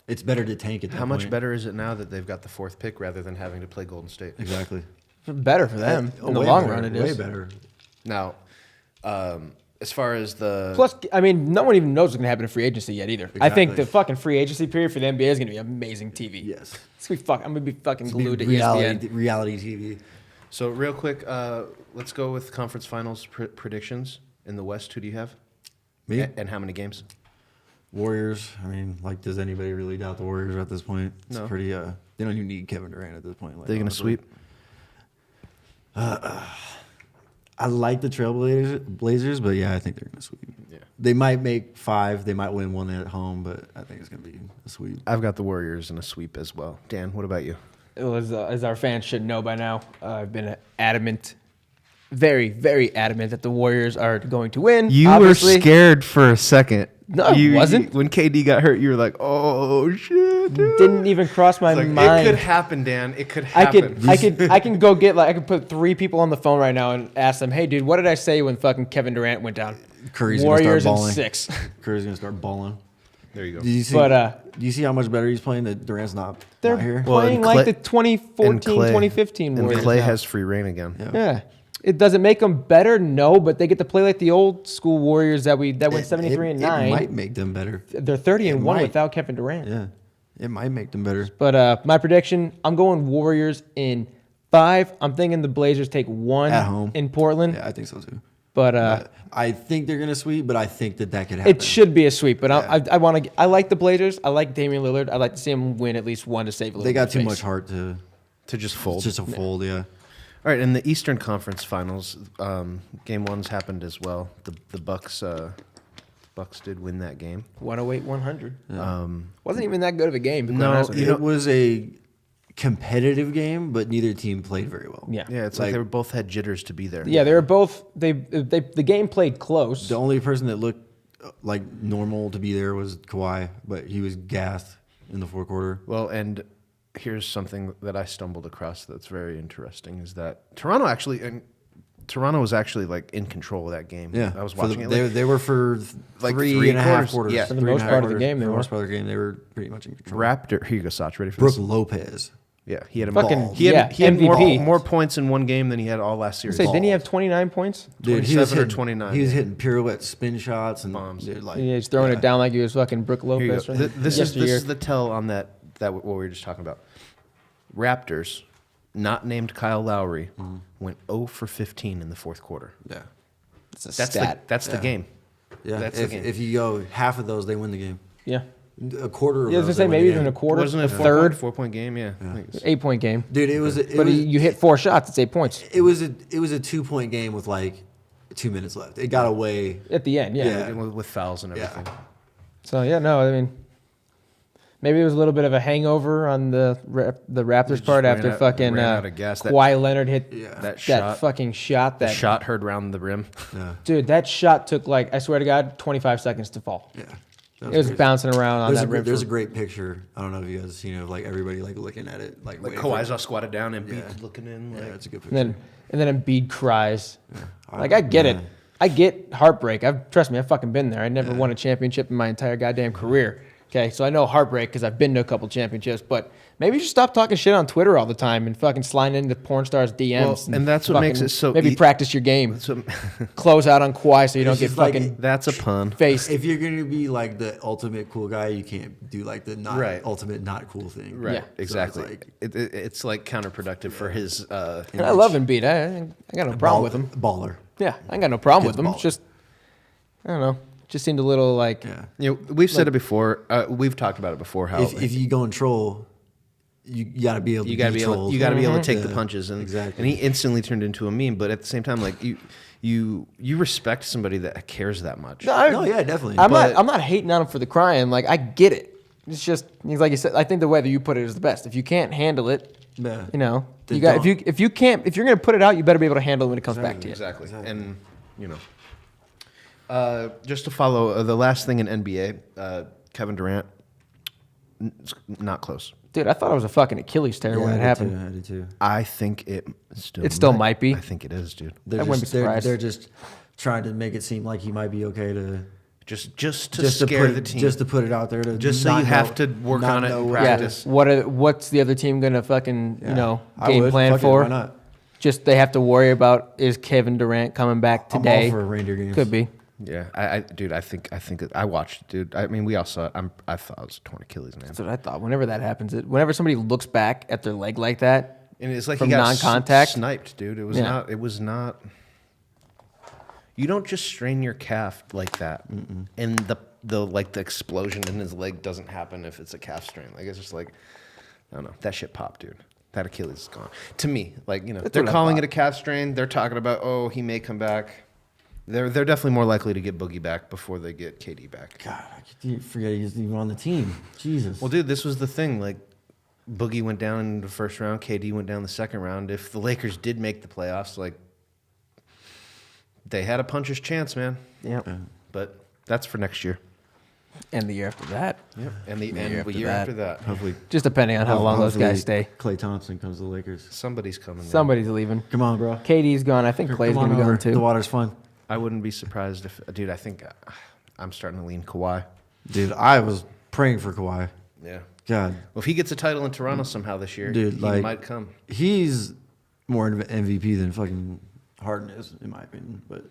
It's better to tank at that how much point. better is it now that they've got the fourth pick rather than having to play Golden State? Exactly. better for them in the Way long better, run. It way is better. Now, as far as the Plus, I mean, no one even knows what's going to happen in free agency yet either. I think Exactly. the fucking free agency period for the NBA is going to be amazing TV. Yes. It's gonna be I'm going to be fucking It's gonna glued to be ESPN. reality TV. So real quick, let's go with conference finals predictions in the West. Who do you have? Me? And how many games? Warriors. I mean, like, does anybody really doubt the Warriors at this point? It's No. pretty. They don't even need Kevin Durant at this point. Like, They're gonna honestly. sweep. I like the Trailblazers, but yeah, I think they're gonna sweep. Yeah. They might make 5. They might win one at home, but I think it's gonna be a sweep. I've got the Warriors in a sweep as well. Dan, what about you? As our fans should know by now, I've been adamant, very, very adamant that the Warriors are going to win. You Obviously. were scared for a second No, it wasn't. When KD got hurt, you were like, "Oh shit!" Dude. Didn't even cross my It's like, mind. it could happen, Dan. It could I happen. I can go get I could put 3 people on the phone right now and ask them, hey, dude, what did I say when fucking Kevin Durant went down? Curry's Warriors gonna in start balling. 6. Curry's gonna start balling. There you go. Do you see? But, do you see how much better he's playing? That Durant's not They're here. Well, playing and like Clay- the 2014, 2015 and Warriors. Clay now. has free reign again. Yeah. It doesn't make them better, no, but they get to play like the old school Warriors that went 73 and 9. It might make them better. They're 30 and 1 might. without Kevin Durant. Yeah, it might make them better. But my prediction, I'm going Warriors in 5. I'm thinking the Blazers take 1 At home. in Portland. Yeah, I think so too. But I think they're gonna sweep, but I think that could happen. it should be a sweep. But Yeah. I want to. I like the Blazers. I like Damian Lillard. I like to see him win at least 1 to save a little. They got bit too of much face. heart to To just fold. just a fold. Yeah. All right, in the Eastern Conference Finals, Game 1's happened as well. The Bucks did win that game. 108-100. Wasn't even that good of a game. to be No, honest with It was a competitive game, but neither team played very well. Yeah. Yeah, it's like they were both had jitters to be there. Yeah, they were both. The game played close. The only person that looked like normal to be there was Kawhi, but he was gassed in the fourth quarter. Well, and here's something that I stumbled across that's very interesting: is that Toronto was actually like in control of that game. Yeah, I was For the- watching it. They were for like three three and a half quarters. quarters. Yeah. For the Three and most a half part of the quarters. game, they For the were. most part of the game, they were pretty much in control. Raptor. Here you go, Satch. Ready for Brooke this? Lopez. Yeah, he had a Fucking- ball. He had MVP. more points in one game than he had all last I series. say, didn't he have 29 points? Dude, he was 27 or hitting, 29, He was yeah. hitting pirouette spin shots and Bombs. Dude, like, Yeah, he's throwing yeah. it down like he was fucking Brooke Here you Lopez. go. Right? This is Yesteryear. the tell on that what we were just talking about. Raptors, not named Kyle Lowry, went 0 for 15 in the fourth quarter. Yeah. It's a That's stat. the game. Yeah. That's if, the game. if you go half of those, they win the game. Yeah. A quarter of Yeah, I was those. gonna say they win maybe the even game. a quarter, Wasn't it a a third, 4-point game? Yeah. I think it's- 8-point game. Dude, it was. But you hit 4 shots. It's 8 points It was a 2-point game with like 2 minutes left. It got away. at the end. Yeah. Yeah. with fouls and everything. Yeah. So yeah, no, I mean, maybe it was a little bit of a hangover on the Raptors just part ran after out- fucking ran out of gas. Kawhi Leonard hit Yeah. That shot, fucking shot. the That shot heard round the rim. Yeah. dude, that shot took like I swear to God, 25 seconds to fall. Yeah. It was crazy. bouncing around on There's, that rim. there's a for- great picture. I don't know if you guys have seen it of like everybody like looking at it like Like waiting for Kawhi's it. all squatted down and Yeah. looking in. Yeah, Like, it's a good picture. and then Embiid cries. Yeah. Like I get it. Yeah. I get heartbreak. Trust me, I've fucking been there. I never Yeah. won a championship in my entire goddamn career. Okay, so I know heartbreak because I've been to a couple championships. But maybe you should stop talking shit on Twitter all the time and fucking sliding into porn stars' DMs. Well, and that's what makes fucking it so Maybe e- practice your game. so Close out on Kawhi so you don't It's get just like- fucking that's a pun. faced. If you're gonna be like the ultimate cool guy, you can't do like the not Right. ultimate not cool thing. Right. Yeah. Exactly. So it's like- It's like counterproductive for his. And I love Embiid. I got no problem with him. Baller. Yeah, I ain't got no problem with Kid's him. baller. It's just I don't know. Just seemed a little like Yeah. You know, we've said it before. We've talked about it before. How If you go and troll, you gotta be able to you gotta be able, trolled. you gotta be able to take the Yeah, punches, and exactly. and he instantly turned into a meme. But at the same time, like you respect somebody that cares that much. No, yeah, definitely. I'm But- not hating on him for the crying. Like I get it. It's just like you said. I think the way that you put it is the best. If you can't handle it, Yeah. you know, Then you got don't. if you can't if you're gonna put it out, you better be able to handle it when it comes back to you. Exactly. And you know, just to follow the last thing in NBA, Kevin Durant, not close. Dude, I thought it was a fucking Achilles tear Yeah, when I it did happened. too, I did too. I think it still. It still might be. I think it is, dude. They're I wouldn't just, be surprised. They're just trying to make it seem like he might be okay to Just to just scare to put the team. just to put it out there to Just so not you have know- to work not on it know and what Yeah. practice. What's the other team gonna fucking Yeah. you know I game would. plan Fuck it, for? why not? Just they have to worry about is Kevin Durant coming back I'm today? all for reindeer games. Could be. Yeah, dude, I think I watched it, dude. I mean, we all saw it. I thought it was a torn Achilles, man. That's what I thought. Whenever that happens, whenever somebody looks back at their leg like that, And it's like from he got non-contact? sniped, dude. It was Yeah. not. It was not. You don't just strain your calf like that, and the like the explosion in his leg doesn't happen if it's a calf strain. Like it's just like, I don't know. That shit popped, dude. That Achilles is gone. To me, like That's they're what I calling thought. it a calf strain. They're talking about he may come back. They're definitely more likely to get Boogie back before they get KD back. God, I keep forgetting he's even on the team. Jesus. Well, dude, this was the thing. Like, Boogie went down in the first round. KD went down the second round. If the Lakers did make the playoffs, like, they had a puncher's chance, man. yeah. But that's for next year. And the year after that. Yep. And the Year year after after that. Hopefully, Just depending on how long those guys hopefully stay. Klay Thompson comes to the Lakers. Somebody's coming. there. Somebody's leaving. Come on, bro. KD's gone. I think Clay's Come on going to be over. going too. The water's fun. I wouldn't be surprised if, dude. I think I'm starting to lean Kawhi. Dude, I was praying for Kawhi. Yeah. God, Well, if he gets a title in Toronto somehow this year, Dude, he like- might come. he's more of an MVP than fucking Harden is, in my opinion. But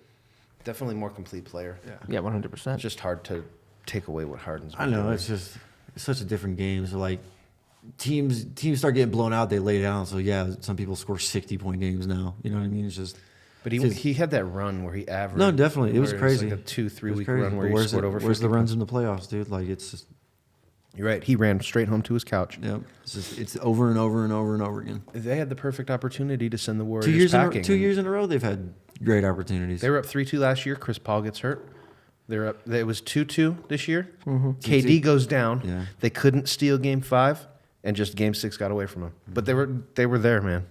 Definitely more complete player. Yeah, 100%. It's just hard to take away what Harden's. I been know doing. it's such a different game. So like, teams start getting blown out, they lay down. So yeah, some people score 60-point games now. You know what I mean? It's just. But it's- he had that run where he averaged. No, definitely, it was where crazy. Like a 2-3 It was week crazy. run where But he where's scored it- over. Where's 50 the runs points. in the playoffs, dude? Like it's just. You're right. He ran straight home to his couch. Yeah, it's over and over and over and over again. They had the perfect opportunity to send the Warriors 2 years packing. two and years in a row, they've had great opportunities. They were up 3-2 last year. Chris Paul gets hurt. They're up. It was 2-2 this year. Mm-hmm. KD goes down. Yeah. They couldn't steal Game 5, and just Game 6 got away from them. But they were there, man.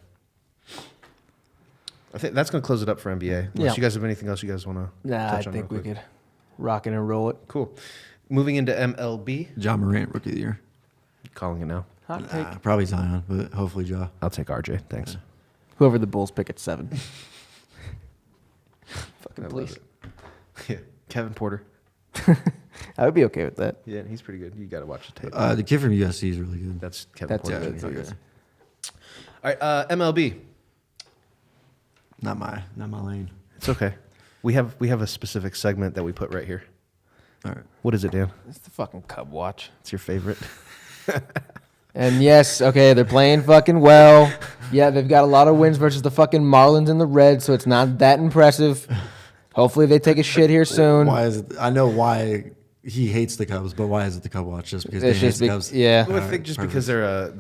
I think that's going to close it up for NBA. Unless Yeah. you guys have anything else you guys want to Nah, I touch on think real we quick. could rock it and roll it. Cool. Moving into MLB. John Morant, rookie of the year. Calling it now. Hot take. Probably Zion, but hopefully Ja. I'll take RJ. Thanks. Whoever the Bulls pick at 7. Fucking I love please. it. Yeah. Kevin Porter. I would be okay with that. Yeah, he's pretty good. You got to watch the tape. The kid from USC is really good. That's Kevin That's Porter. it. Yeah, That's yeah. All right, MLB. Not my lane. It's okay. We have a specific segment that we put right here. All right. What is it, Dan? It's the fucking Cub Watch. It's your favorite. And yes, okay, they're playing fucking well. Yeah, they've got a lot of wins versus the fucking Marlins and the Reds, so it's not that impressive. Hopefully they take a shit here soon. Why is it? I know why he hates the Cubs, but why is it the Cub Watch? Just because It's he hates just the be- Cubs? yeah. Well, I think just because they're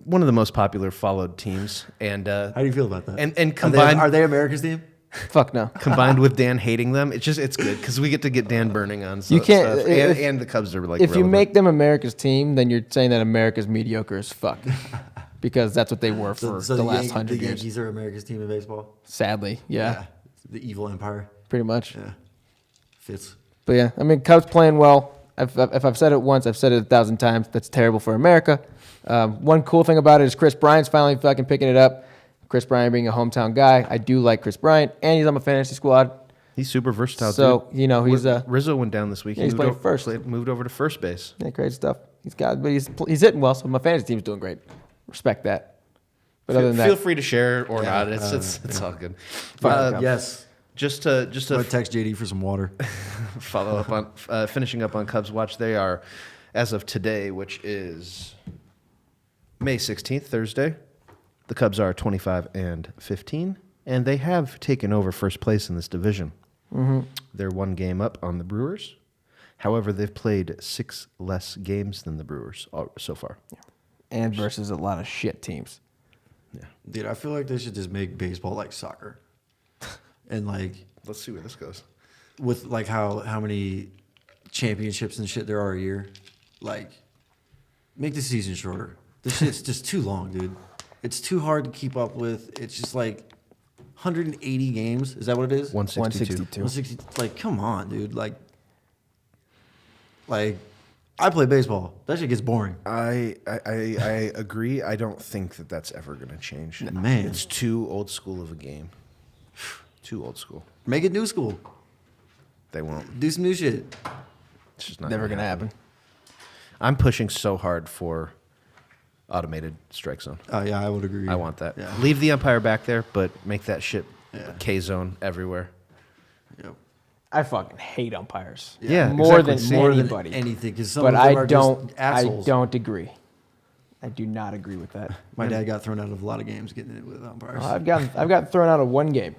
one of the most popular followed teams, and How do you feel about that? and combined are they America's team? Fuck no. combined with Dan hating them, it's good because we get to get Dan burning on You can't- stuff, if- and the Cubs are like If you relevant. make them America's team, then you're saying that America's mediocre as fuck. Because that's what they were for the last 100 the years. Yankees are America's team in baseball. Sadly, yeah, The evil empire. pretty much. Yeah, fits. But yeah, I mean, Cubs playing well. If I've said it once, I've said it 1,000 times. That's terrible for America. One cool thing about it is Chris Bryant's finally fucking picking it up. Chris Bryant being a hometown guy, I do like Chris Bryant, and he's on my fantasy squad. he's super versatile. So, dude. you know, he's Rizzo went down this week. yeah, he's playing first. Moved over to first base. Yeah, crazy stuff. But he's hitting well, so my fantasy team's doing great. Respect that. But other than Feel that, free to share or Yeah, not. It's all good. Fuck the Yes. Just I'm gonna to text JD for some water. follow up on finishing up on Cubs Watch. They are, as of today, which is May 16th, Thursday. The Cubs are 25-15, and they have taken over first place in this division. Mm-hmm. They're one game up on the Brewers. However, they've played 6 less games than the Brewers so far. and versus a lot of shit teams. Dude, I feel like they should just make baseball like soccer. And like Let's see where this goes. with like how many championships and shit there are a year, like make the season shorter. This shit's just too long, dude. It's too hard to keep up with. It's just like 180 games. Is that what it is? 162. 160. Like, come on, dude. Like I play baseball. That shit gets boring. I agree. I don't think that that's ever going to change. Man. It's too old school of a game. Too old school. Make it new school. They won't. Do some new shit. It's just not Never gonna happen. I'm pushing so hard for automated strike zone. Oh yeah, I would agree. I want that. Yeah. Leave the umpire back there, but make that shit Yeah. K zone everywhere. Yep. I fucking hate umpires. Yeah, more exactly. than Same. More anybody. than anything, because some But of them I are don't. just assholes. I don't agree. I do not agree with that. My dad got thrown out of a lot of games getting it with umpires. I've gotten thrown out of one game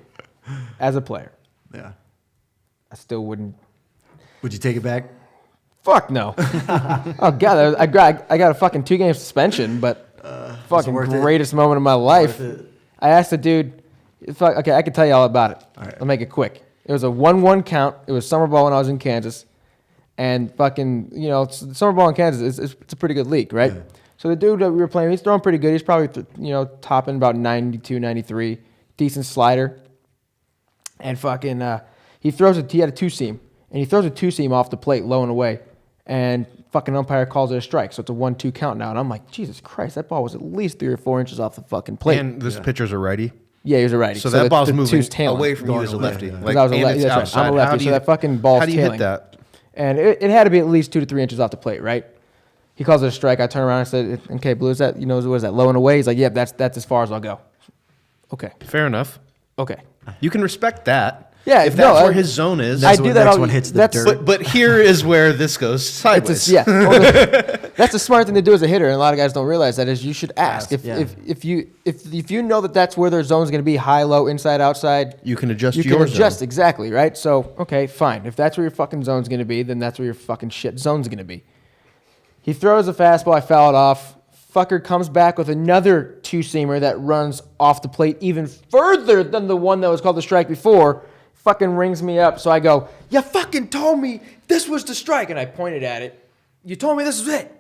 as a player. Yeah. I still wouldn't. Would you take it back? Fuck no. Oh god, I got a fucking 2-game suspension, but fucking worth it? greatest moment of my life. Worth it? I asked the dude. Okay, I can tell you all about it. All right. I'll make it quick. It was a 1-1 count. It was summer ball when I was in Kansas, and fucking summer ball in Kansas it's a pretty good league, right? Yeah. So the dude that we were playing, he's throwing pretty good. He's probably topping about 92, 93, decent slider, and fucking he throws it. He had a 2-seam, and he throws a two-seam off the plate low and away, and fucking umpire calls it a strike. So it's a 1-2 count now. And I'm like, Jesus Christ, that ball was at least 3 or 4 inches off the fucking plate. And this pitcher's a righty. Yeah, he was a righty. So that ball's moving two's tailing. away from you Going as a away, lefty. yeah. Like, I was a and lefty. it's That's right. outside. I'm a lefty, How do so you- that fucking ball's How do you tailing. hit that? And it had to be at least 2 to 3 inches off the plate, right? He calls it a strike. I turn around and said, "Okay, Blue, is that what is that low and away?" He's like, "Yeah, that's as far as I'll go." Okay, Fair enough. okay. You can respect that. Yeah, if no, that's where his zone is. I That's do when- that. that's all, when hits the that's, dirt. But here is where this goes sideways. It's yeah. Well, that's a smart thing to do as a hitter, and a lot of guys don't realize that. Is you should ask if you know that that's where their zone's going to be, high, low, inside, outside. You can adjust You your can adjust zone. exactly, right? So okay, fine. If that's where your fucking zone's going to be, then that's where your fucking shit zone's going to be. He throws a fastball. I foul it off. Fucker comes back with another two-seamer that runs off the plate even further than the one that was called the strike before. Fucking rings me up. So I go, "You fucking told me this was the strike." And I pointed at it. "You told me this was it."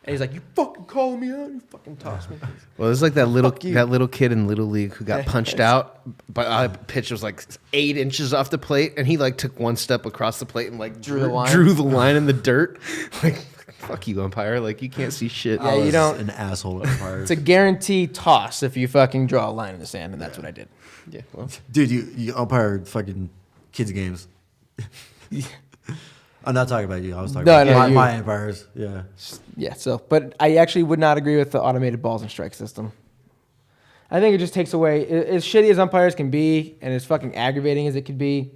And he's like, "You fucking calling me out? You fucking tossed me." Well, it's like that Fuck you. little kid in Little League who got punched out, but a pitch was like 8 inches off the plate, and he like took one step across the plate and like Drew the line. drew the line in the dirt. Like, fuck you, umpire! Like, you can't see shit. Yeah, you don't- An asshole umpire. It's a guaranteed toss if you fucking draw a line in the sand, and that's what I did. Yeah, well, Dude, you umpire fucking kids games. I'm not talking about you. I was talking No, about no, you. my umpires. Yeah. Yeah, so, but I actually would not agree with the automated balls and strike system. I think it just takes away, as shitty as umpires can be, and as fucking aggravating as it could be,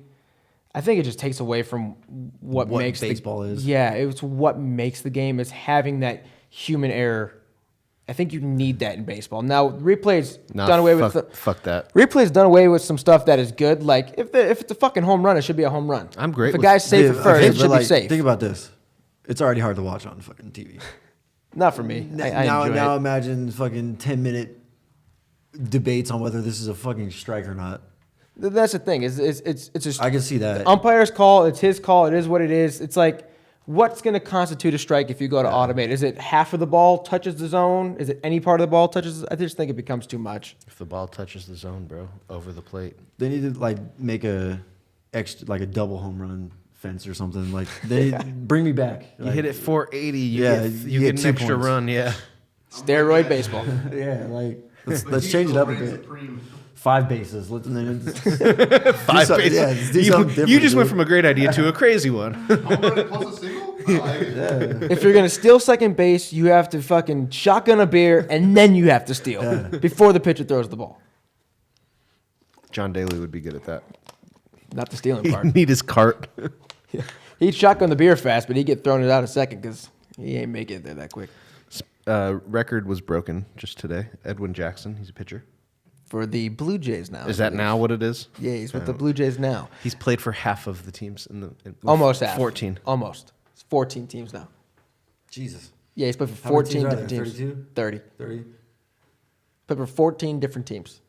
I think it just takes away from what makes baseball is. Yeah, it's what makes the game is having that human error. I think you need that in baseball. Now, replay's done away with. Fuck that. Replay's done away with some stuff that is good. Like if it's a fucking home run, it should be a home run. I'm great If a with- guy's safe Dude, at first, okay, it but should like, be safe. Think about this. It's already hard to watch on fucking TV. Not for me. I now enjoy it. imagine fucking 10-minute debates on whether this is a fucking strike or not. That's the thing. It's just I can see that. umpire's call. It's his call. It is what it is. It's like, what's going to constitute a strike if you go to automate? Is it half of the ball touches the zone? Is it any part of the ball touches? I just think it becomes too much. If the ball touches the zone, bro, over the plate. They need to like make a double home run fence or something. Like they bring me back. You hit it 480, you Yeah, get, you get get an 2 extra points. run, yeah. Steroid baseball. Yeah, like let's change it up a bit. Supreme. 5 bases. Let's then 5 something- bases. yeah, just do you, something different, you just went dude. from a great idea to a crazy one. Home run plus a single? I like it. If you're going to steal second base, you have to fucking shotgun a beer, and then you have to steal before the pitcher throws the ball. John Daly would be good at that. Not the stealing He'd part. need his cart. He'd shotgun the beer fast, but he'd get thrown it out a second because he ain't make it there that quick. Record was broken just today. Edwin Jackson, he's a pitcher. For the Blue Jays now. Is that now what it is? Yeah, he's with the Blue Jays now. He's played for half of the teams Almost half. 14. Almost. It's 14 teams now. Jesus. Yeah, he's played for How many 14 teams are different there? teams. 32? 30. 30. Played for 14 different teams.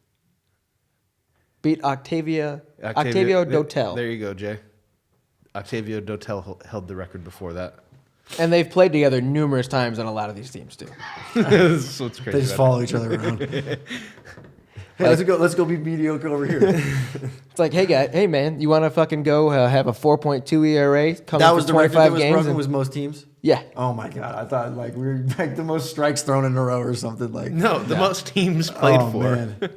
Beat Octavio There Dotel. you go, Jay. Octavio Dotel held the record before that. And they've played together numerous times on a lot of these teams, too. That's what's crazy. They just about follow each other around. Hey, let's go be mediocre over here. It's like, hey man, you want to fucking go have a 4.2 ERA? Come That for was the record 25 that was games? broken. and- Was most teams? yeah. Oh my god! I thought like we were like the most strikes thrown in a row or something like. No, the most teams played Oh, for. man.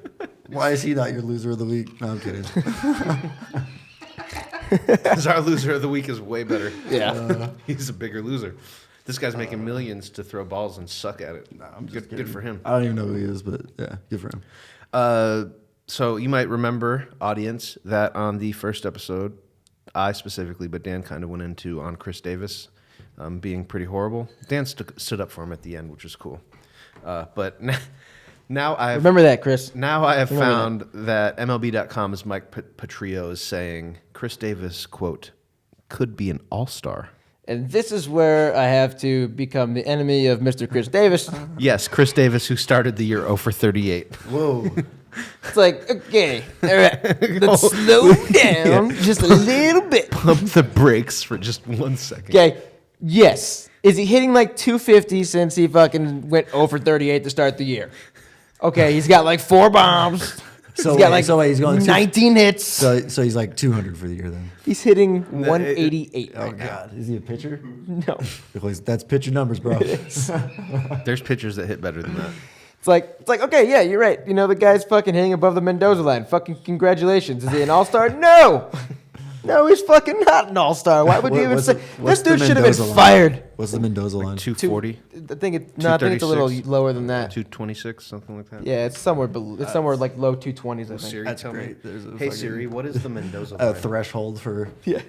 Why is he not your loser of the week? No, I'm kidding. Because our loser of the week is way better. Yeah. He's a bigger loser. This guy's making millions to throw balls and suck at it. I'm just Good for him. I don't even know who he is, but yeah, good for him. So you might remember, audience, that on the first episode, I specifically, but Dan kind of went into on Chris Davis being pretty horrible. Dan stood up for him at the end, which was cool. But now I Remember that, Chris. now I have Remember found that MLB.com's Mike Patrio is saying Chris Davis, quote, could be an all-star. And this is where I have to become the enemy of Mr. Chris Davis. Yes, Chris Davis, who started the year 0 for 38. Whoa! It's like, okay, all right, let's slow down just a little bit. Pump the brakes for just 1 second. Okay, yes. Is he hitting like 250 since he fucking went 0 for 38 to start the year? Okay, he's got like 4 bombs, So He's got he's going 19 hits. So he's like 200 for the year then. He's hitting 188 Oh right now. God, is he a pitcher? No. Because that's pitcher numbers, bro. There's pitchers that hit better than that. It's like, okay, yeah, you're right. You know, the guy's fucking hitting above the Mendoza line. Fucking congratulations. Is he an all-star? No. No, he's fucking not an all-star. Why would you even say? This dude should have been fired. What's the Mendoza line? 240, I think it's a little 236. lower than that. 226, something like that. Yeah, it's somewhere below. It's somewhere like low 220s, I think. Siri, That's tell great. me. There's a Hey fucking- Siri, what is the Mendoza A line? threshold for Yeah.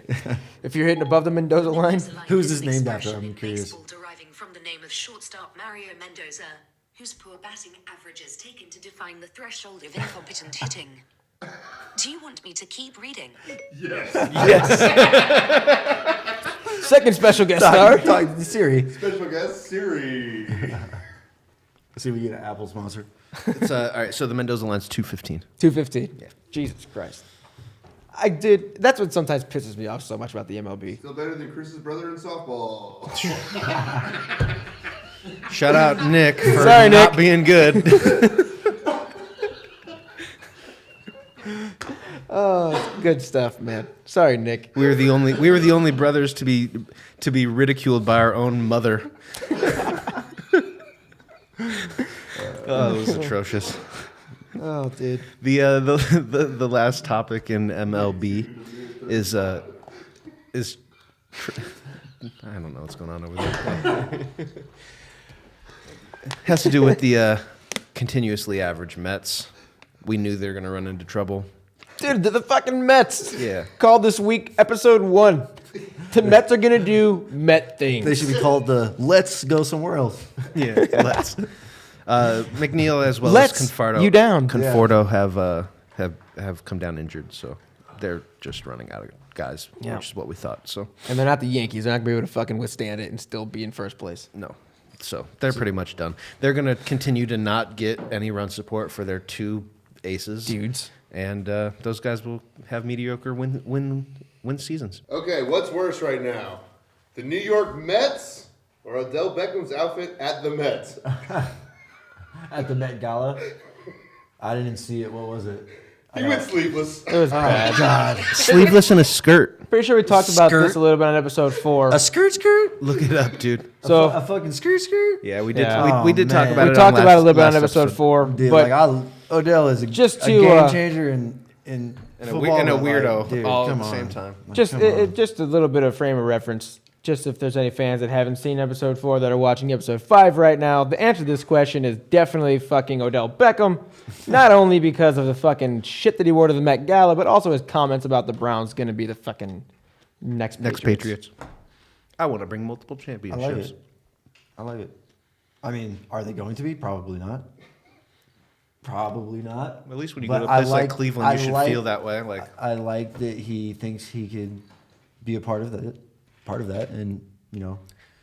If you're hitting above the Mendoza line, Who's this named after? I'm curious. Baseball deriving from the name of shortstop Mario Mendoza, whose poor batting average is taken to define the threshold of incompetent hitting. Do you want me to keep reading? second special guest star. Talk to Siri. Special guest Siri. See if we get an Apple sponsor. It's, all right, so the Mendoza line's 215. 215. Yeah. Jesus Christ. That's what sometimes pisses me off so much about the MLB. Still better than Chris's brother in softball. Shout out Nick for Sorry, not Nick. being good. Oh, good stuff, man. Sorry, Nick. We were the only brothers to be ridiculed by our own mother. Oh, it was atrocious. Oh, dude. The last topic in MLB is I don't know what's going on over there. Has to do with the continuously average Mets. We knew they were going to run into trouble. Dude, the fucking Mets. Yeah. Called this week episode 1. The Mets are going to do Met things. They should be called the Let's Go Somewhere Else. Yeah, let's. McNeil as well Let's as Conforto. you down. Conforto have come down injured, so they're just running out of guys, Yeah. which is what we thought. So And they're not the Yankees. They're not going to be able to fucking withstand it and still be in first place. no, so they're pretty much done. They're going to continue to not get any run support for their two aces, Dudes. and those guys will have mediocre win seasons. Okay, what's worse right now? The New York Mets or Odell Beckham's outfit at the Mets? At the Met Gala. I didn't see it. What was it? He went sleepless. It was bad. God. Sleeveless and a skirt. Pretty sure we talked about Skirt. this a little bit on episode 4. A skirt? Look it up, dude. So A fucking skirt? Yeah, we did. Yeah. We did Oh, talk man. about we it. talked on about it a little bit on last episode 4. Dude, but Odell is Just a to, game changer in And a football, and a but, like, weirdo dude, all at come the on. same time. just Come on. just a little bit of frame of reference. Just if there's any fans that haven't seen episode 4 that are watching episode 5 right now, the answer to this question is definitely fucking Odell Beckham. Not only because of the fucking shit that he wore to the Met Gala, but also his comments about the Browns going to be the fucking next Patriots. I want to bring multiple I championships. like it. I like it. I mean, are they going to be? Probably not. Probably not. At least when you But go to a I place like like- Cleveland, I you should like- feel that way. Like, I like that he thinks he could be a part of that, and you know,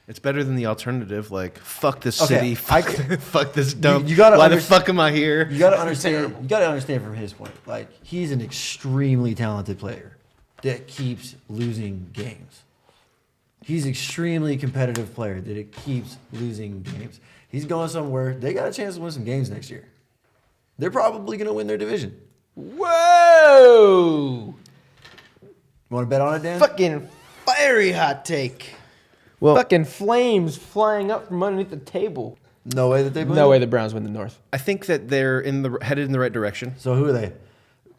it's better than the alternative. Like, fuck this Okay, city. Fuck this dump. you gotta Why the underst- fuck am I here? you got to understand. You got to understand from his point. Like, he's an extremely talented player that keeps losing games. He's an extremely competitive player that it keeps losing games. He's going somewhere. They got a chance to win some games next year. They're probably going to win their division. Whoa! You want to bet on it, Dan? Fucking fiery hot take. Well, Fucking flames flying up from underneath the table. No way that they win. No way the Browns win the North. I think that they're headed in the right direction. So who are they?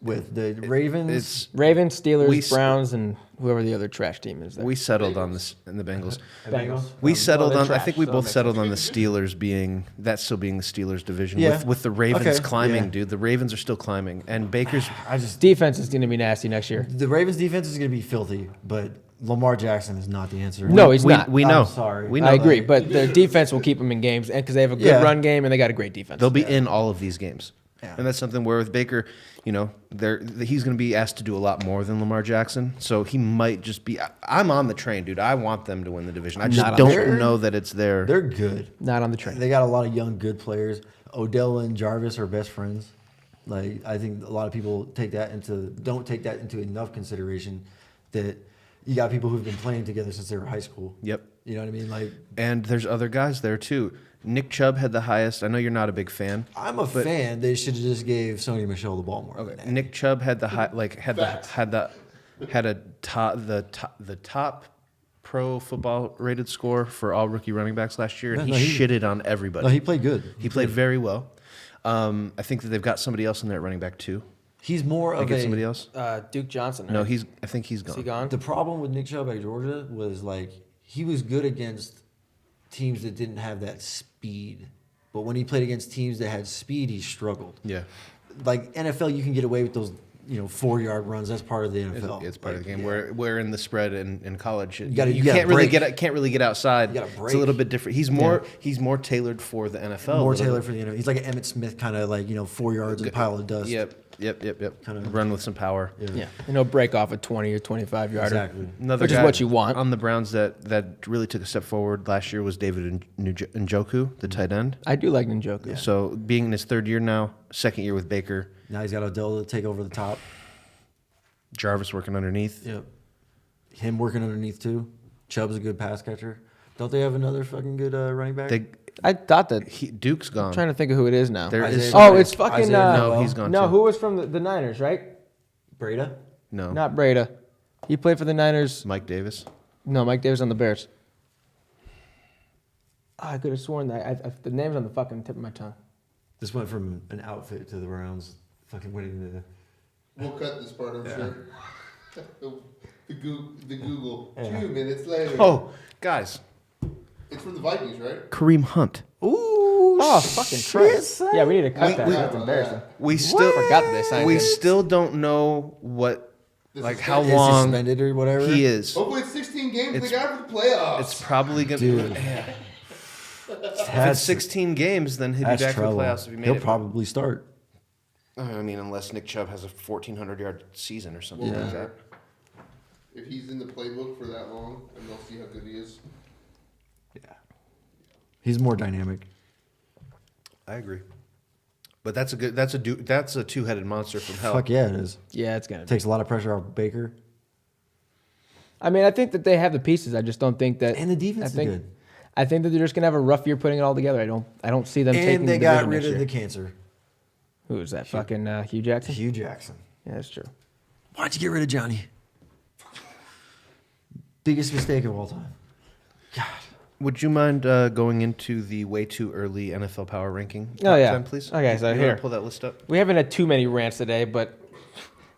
With the Ravens? It's Ravens, Steelers, We- Browns, and whoever the other trash team is there. we settled on this in the Bengals. Bengals. We settled they're on. I trash, think we so both that makes settled on the Steelers being still being the Steelers division. Yeah. With the Ravens Okay, climbing, yeah. dude. The Ravens are still climbing, and Baker's. Defense is going to be nasty next year. The Ravens defense is going to be filthy, but Lamar Jackson is not the answer. No, he's not. We know. I'm sorry. We know. I agree, but their defense will keep them in games, and because they have a good Yeah. run game and they got a great defense. They'll be in all of these games. Yeah. And that's something where with Baker, he's going to be asked to do a lot more than Lamar Jackson. So he might just be. I'm on the train, dude. I want them to win the division. I just Not on don't there. know that it's there. They're good. Not on the train. They got a lot of young, good players. Odell and Jarvis are best friends. Like, I think a lot of people don't take that into enough consideration that you got people who've been playing together since they were high school. Yep. You know what I mean? Like, And there's other guys there too. Nick Chubb had the highest. I know you're not a big fan. I'm a fan. They should have just gave Sony Michel the ball more. Okay. Nick Chubb had the high, like had a top pro football rated score for all rookie running backs last year, and he shitted on everybody. No, he played good. He played very well. I think that they've got somebody else in there at running back too. He's more of a somebody else. Duke Johnson. No, right? I think he's gone. Is he gone? The problem with Nick Chubb at Georgia was like he was good against teams that didn't have that speed, but when he played against teams that had speed, he struggled. Yeah. Like NFL, you can get away with those 4-yard runs. That's part of the NFL. It's part of the game. Where in the spread in college, you gotta can't really break. can't really get outside. You gotta It's a break. little bit different. He's more tailored for the NFL. More tailored for the NFL. He's like an Emmitt Smith kind of like 4 yards and a pile of dust. Yep. Kinda- Run with some power. Yeah. And he'll break off a 20 or 25 yarder. Exactly. Another Which is guy what you want. on the Browns that really took a step forward last year was David Njoku, the tight end. I do like Njoku. So being in his third year now, second year with Baker, Now he's got Odell to take over the top. Jarvis working underneath. Yep. Him working underneath too. Chubb's a good pass catcher. Don't they have another fucking good running back? I thought that. Duke's gone. I'm trying to think of who it is now. There is Isaiah- Oh, it's fucking. Isaiah no, he's gone. No, too. who was from the Niners, right? Breda? No, Not Breda. He played for the Niners. Mike Davis. No, Mike Davis on the Bears. Oh, I could have sworn that. The name's on the fucking tip of my tongue. This went from an outfit to the Browns fucking winning the. We'll cut this part, I'm sure. The Google. Yeah. 2 minutes later. Oh, guys, It's from the Vikings, right? Kareem Hunt. Ooh, Oh, fucking Christ. Yeah, we need to cut that. That's embarrassing. We still Forgot that they signed we him. still don't know what This like is how Is he long suspended or whatever? he is. Hopefully it's 16 games and It's- they got it for the playoffs. It's probably gonna. Dude. If it's 16 games, then he'll be That's back in the trouble. playoffs if he made He'll it. probably start. I mean, unless Nick Chubb has a 1,400-yard season or something like that. If he's in the playbook for that long, and they'll see how good he is. Yeah. He's more dynamic. I agree. But that's a two-headed monster from hell. Fuck yeah, it is. Yeah, it's gonna. Takes a lot of pressure off Baker. I mean, I think that they have the pieces. I just don't think that. And the defense is good. I think that they're just gonna have a rough year putting it all together. I don't see them taking. And they the got division rid next of year. the cancer. Who is that? Fucking Hugh Jackson. Hugh Jackson. Yeah, that's true. Why'd you get rid of Johnny? Biggest mistake of all time. God. Would you mind going into the way too early NFL power ranking? Oh, top yeah. 10, please. Okay, so You wanna here. pull that list up. We haven't had too many rants today, but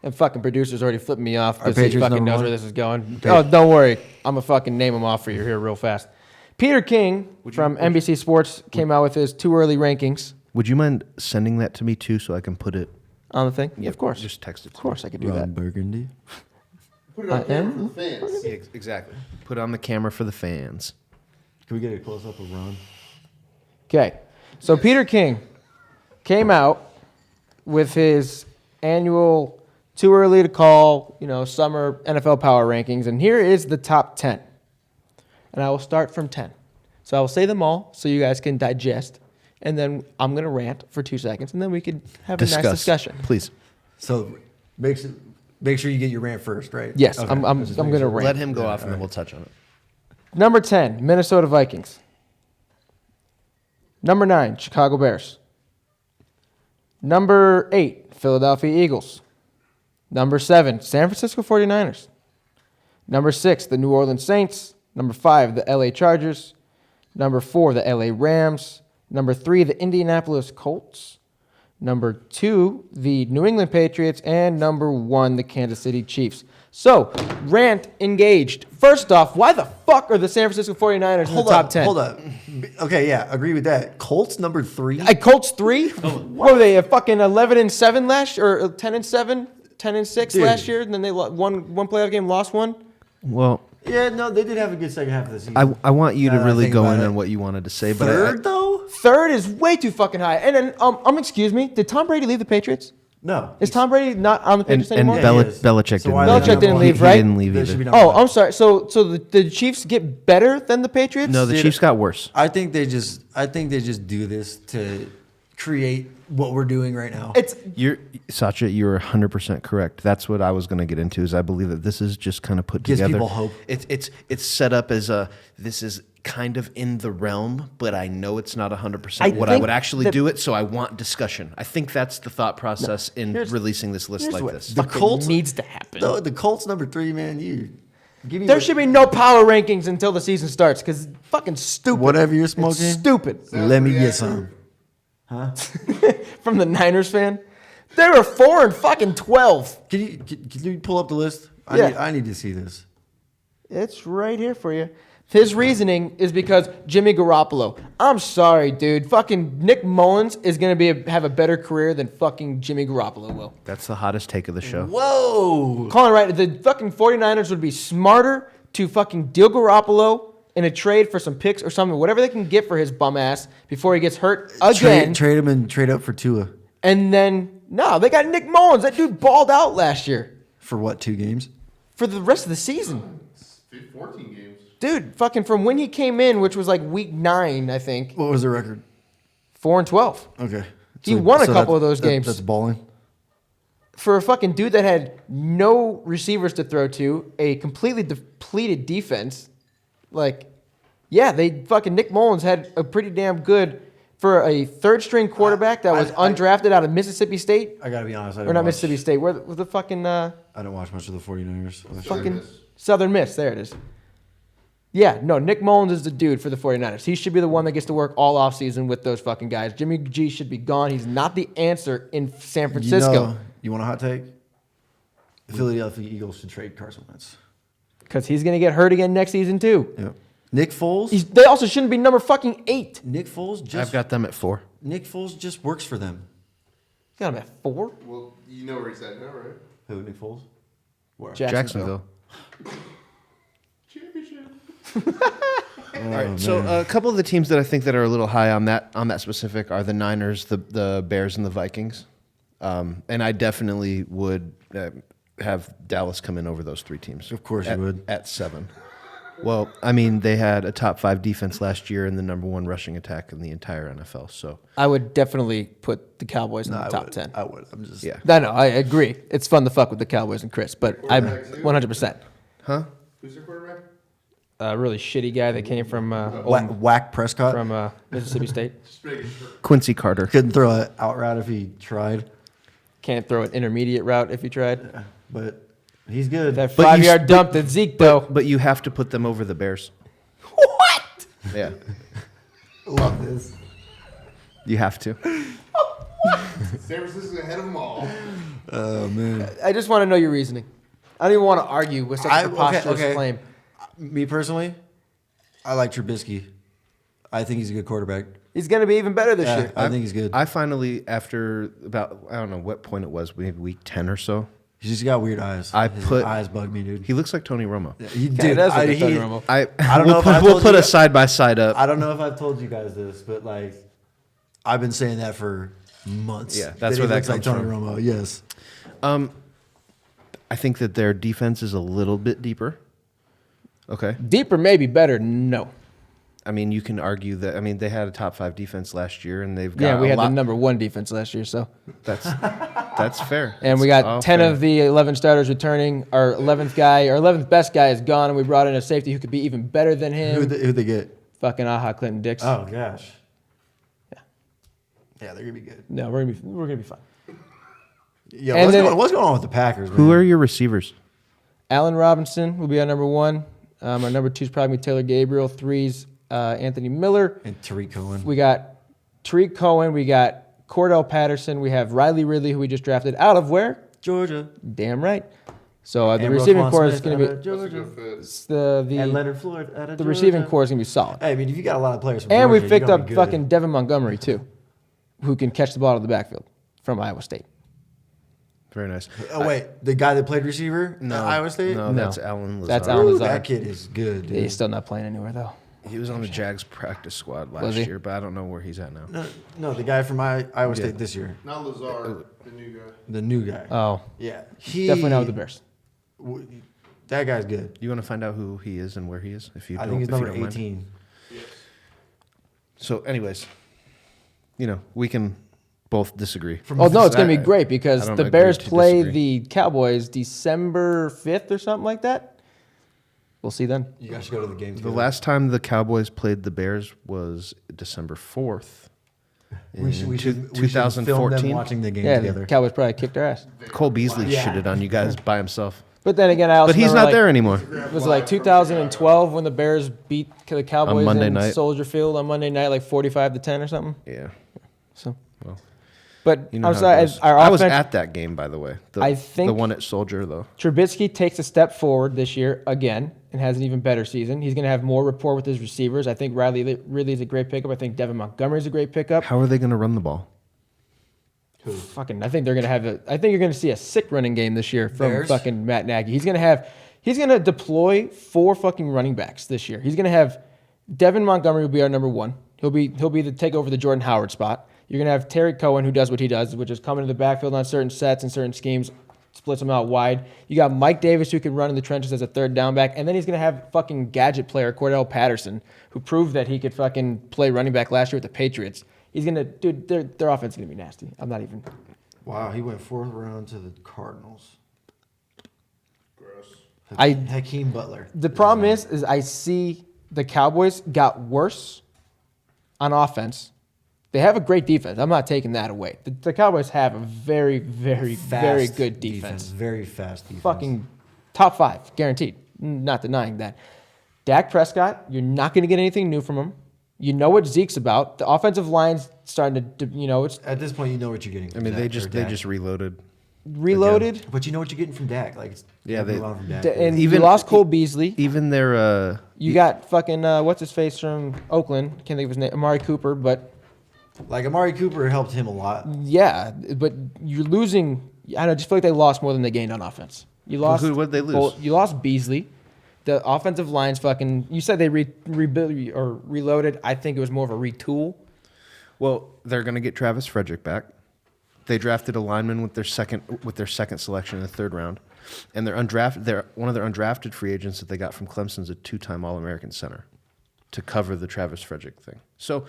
and fucking producer's already flipped me off Our because he Patriots fucking number knows one? where this is going. Oh, don't worry. I'm gonna fucking name them off for you here real fast. Peter King from NBC Sports came out with his too early rankings Would you mind sending that to me too, so I can put it? on the thing. Yeah, of course. Just text it. Of course, I could do Ron that. Burgundy. Put it on I camera am? for the fans. Yeah, exactly. Put it on the camera for the fans. Can we get a close up of Ron? Okay, so Peter King came out with his annual too early to call, summer NFL power rankings, and here is the top 10. And I will start from 10. So I will say them all so you guys can digest, and then I'm going to rant for 2 seconds, and then we can have a nice discussion. Please. So make sure you get your rant first, right? Yes, Okay. I'm Just going make to sure. rant. Let him go off, and then we'll touch on it. Number 10, Minnesota Vikings. Number 9, Chicago Bears. Number 8, Philadelphia Eagles. Number 7, San Francisco 49ers. Number 6, the New Orleans Saints. Number 5, the LA Chargers. Number 4, the LA Rams. Number 3, the Indianapolis Colts. Number 2, the New England Patriots. And number 1, the Kansas City Chiefs. So, rant engaged. First off, why the fuck are the San Francisco 49ers in the top 10? Hold up. Okay, yeah, agree with that. Colts number 3. Colts 3? What were they, a fucking 11-7 last year? Or 10-7? 10-6 Dude. last year? And then they won one playoff game, lost one? Well, Yeah, no, they did have a good second half of the season. I want you to Now that I really think go about in it. on what you wanted to say, but Third though? Third is way too fucking high. And then, excuse me, did Tom Brady leave the Patriots? No. Is Tom Brady not on the and Patriots anymore? Yeah, he is. Belichick So didn't. why leave. are they Belichick didn't leave, He right? didn't leave They should either. be number Oh, one. I'm sorry. So the Chiefs get better than the Patriots? No, the Chiefs got worse. I think they just do this to create what we're doing right now. It's Satcha, you're 100% correct. That's what I was going to get into. Is I believe that this is just kind of put Gives together. people hope. It's set up as this is kind of in the realm, but I know it's not 100% I what I think would actually that- do it, so I want discussion. I think that's the thought process in releasing this list Here's like what this. The fucking Colts- needs to happen. The Colts number 3, man. You give me There should be no power rankings until the season starts because it's fucking stupid. whatever you're It's smoking. stupid. Let me get some. From the Niners fan, they were 4 and fucking 12. Can you pull up the list? Yeah. I need to see this. It's right here for you. His reasoning is because Jimmy Garoppolo. I'm sorry, dude. Fucking Nick Mullins is going to have a better career than fucking Jimmy Garoppolo will. That's the hottest take of the show. Whoa. Calling right. The fucking 49ers would be smarter to fucking deal Garoppolo in a trade for some picks or something, whatever they can get for his bum ass before he gets hurt again. Trade him and trade up for Tua. And then, no, they got Nick Mullins. That dude balled out last year For what, 2 games? for the rest of the season. 14 games. Dude, fucking from when he came in, which was like week 9, I think, What was the record? 4 and 12. Okay. He won a couple that- of those games. That's balling. For a fucking dude that had no receivers to throw to, a completely depleted defense, like, yeah, Nick Mullins had a pretty damn good, for a third-string quarterback that was undrafted out of Mississippi State, I got to be honest. or not Mississippi State, where the fucking, I didn't watch much of the 49ers. fucking Miss. Southern Miss, there it is. Yeah, no, Nick Mullins is the dude for the 49ers. He should be the one that gets to work all offseason with those fucking guys. Jimmy G should be gone. He's not the answer in San Francisco. You want a hot take? The Philadelphia Eagles should trade Carson Wentz. Because he's going to get hurt again next season, too. Yeah. Nick Foles. They also shouldn't be number fucking 8. Nick Foles just. I've got them at 4. Nick Foles just works for them. Got him at 4. Well, you know where he's at now, right? Who? Nick Foles. Where? Jacksonville. Championship. All right, so a couple of the teams that I think that are a little high on that specific are the Niners, the Bears, and the Vikings. And I definitely would have Dallas come in over those 3 teams. Of course you would. At 7. Well, I mean, they had a top 5 defense last year and the number 1 rushing attack in the entire NFL. So I would definitely put the Cowboys in the top 10. I would. I'm just. yeah, I know, I agree. It's fun to fuck with the Cowboys and Chris, but I'm 100%. huh? Who's their quarterback? A really shitty guy that came from Whack Prescott. from Mississippi State. Just making sure. Quincy Carter. Couldn't throw an out route if he tried, Can't throw an intermediate route if you tried. but he's good. That But you 5-yard dump to Zeke, though. But you have to put them over the Bears. What? Yeah, Love this. you have to. San Francisco's ahead of them all. Oh man. I just want to know your reasoning. I don't even want to argue with such a preposterous okay. claim. Me personally, I like Trubisky. I think he's a good quarterback. He's going to be even better this Yeah, year. I think he's good. I finally, after about, I don't know what point it was, maybe week 10 or so, He's just got weird eyes. His eyes bug me, dude. he looks like Tony Romo. He Yeah, it does look like Tony Romo. I don't we'll know if put, I we'll told put you a that- side by side up. I don't know if I've told you guys this, but like, I've been saying that for months. Yeah, that's he where that looks like comes Tony from. Romo. Yes. I think that their defense is a little bit deeper. Okay. Deeper, maybe better. No. I mean, you can argue that. I mean, they had a top 5 defense last year, and they've got Yeah, we a had lot. the number 1 defense last year, so. That's fair. And we That's got all 10 fair. of the 11 starters returning. Our 11th best guy is gone, and we brought in a safety who could be even better than him. Who'd they get? Fucking Clinton Dix. Oh gosh. Yeah, they're gonna be good. No, we're gonna be fine. Yeah, And then- what's going on with the Packers? Man? Who are your receivers? Allen Robinson will be our number 1. Our number 2 is probably Taylor Gabriel. 3's Anthony Miller. And Tariq Cohen. We got Tariq Cohen. We got Cordell Patterson. We have Riley Ridley, who we just drafted out of where? Georgia. Damn right. So the And receiving Roquan core is Smith going to out be of That's a Georgia. good fit. it's And the Leonard Floyd out of the Georgia. receiving core is going to be solid. Hey, I mean, if you got a lot of players from And Georgia, we picked you're gonna up be good. fucking Devin Montgomery too, who can catch the ball out of the backfield from Iowa State. Very nice. Oh wait, the guy that played receiver at Iowa State. No, that's Alan Lazard. That's Alan Ooh, Lazard. that kid is good. Dude. He's still not playing anywhere though. He was on the Jags practice squad Was last he? year, but I don't know where he's at now. No, the guy from Iowa State this year, Not Lazard, the new guy. the new guy. Oh, Yeah, he definitely not with the Bears. That guy's good. You want to find out who he is and where he is? If you, I don't, think he's if you number don't mind? 18. So, anyways, we can both disagree. Oh no, it's going to I- be great I because don't the agree Bears to play disagree. the Cowboys December 5th or something like that. We'll see then. You guys should go to the game. The last time the Cowboys played the Bears was December 4th. we should film them 2014. watching the game Yeah, together. the Cowboys probably kicked their ass. Cole Beasley Yeah. shitted on you guys by himself. But then again, I also But he's remember, not like, there anymore. It was like 2012 when the Bears beat the Cowboys Monday in night. Soldier Field on Monday night, like 45-10 or something. Yeah. So, Well, but you know I'm how sorry, it goes. our I was offense, at that game, by the way. I think- the one at Soldier, though. Trubisky takes a step forward this year again and has an even better season. He's going to have more rapport with his receivers. I think Riley is a great pickup. I think Devin Montgomery is a great pickup. How are they going to run the ball? I think they're going to have I think you're going to see a sick running game this year from Bears? fucking Matt Nagy. He's going to deploy 4 fucking running backs this year. He's going to have Devin Montgomery will be our number 1. He'll be the take over the Jordan Howard spot. You're going to have Terry Cohen, who does what he does, which is come into the backfield on certain sets and certain schemes, splits them out wide. You got Mike Davis, who can run in the trenches as a third down back, and then he's going to have fucking gadget player Cordell Patterson, who proved that he could fucking play running back last year with the Patriots. He's going to, dude, their offense is going to be nasty. I'm not even. Wow, he went 4th round to the Cardinals. Gross. Hakeem Butler. The problem is I see the Cowboys got worse on offense. They have a great defense. I'm not taking that away. The Cowboys have a very, very, very good defense. Very fast defense. Fucking top 5, guaranteed. Not denying that. Dak Prescott, you're not going to get anything new from him. You know what Zeke's about. The offensive line's starting to, it's At this point, you know what you're getting. I From mean, they Dak or just Dak. reloaded. reloaded. But you know what you're getting from Dak. Like, it's Yeah, they they- move on from Dak. And Even- you lost Cole Beasley. Even their You got fucking, what's his face from Oakland? Can't think of his name. Amari Cooper, but Like, Amari Cooper helped him a lot. yeah, but you're losing. I don't know, just feel like they lost more than they gained on offense. You lost. who- what'd they lose? Well, you lost Beasley. The offensive line's fucking. You said they rebuilt or reloaded. I think it was more of a retool. well, they're going to get Travis Frederick back. They drafted a lineman with their second selection in the 3rd round, and they're undrafted. They're one of their undrafted free agents that they got from Clemson's a 2-time All-American center to cover the Travis Frederick thing. So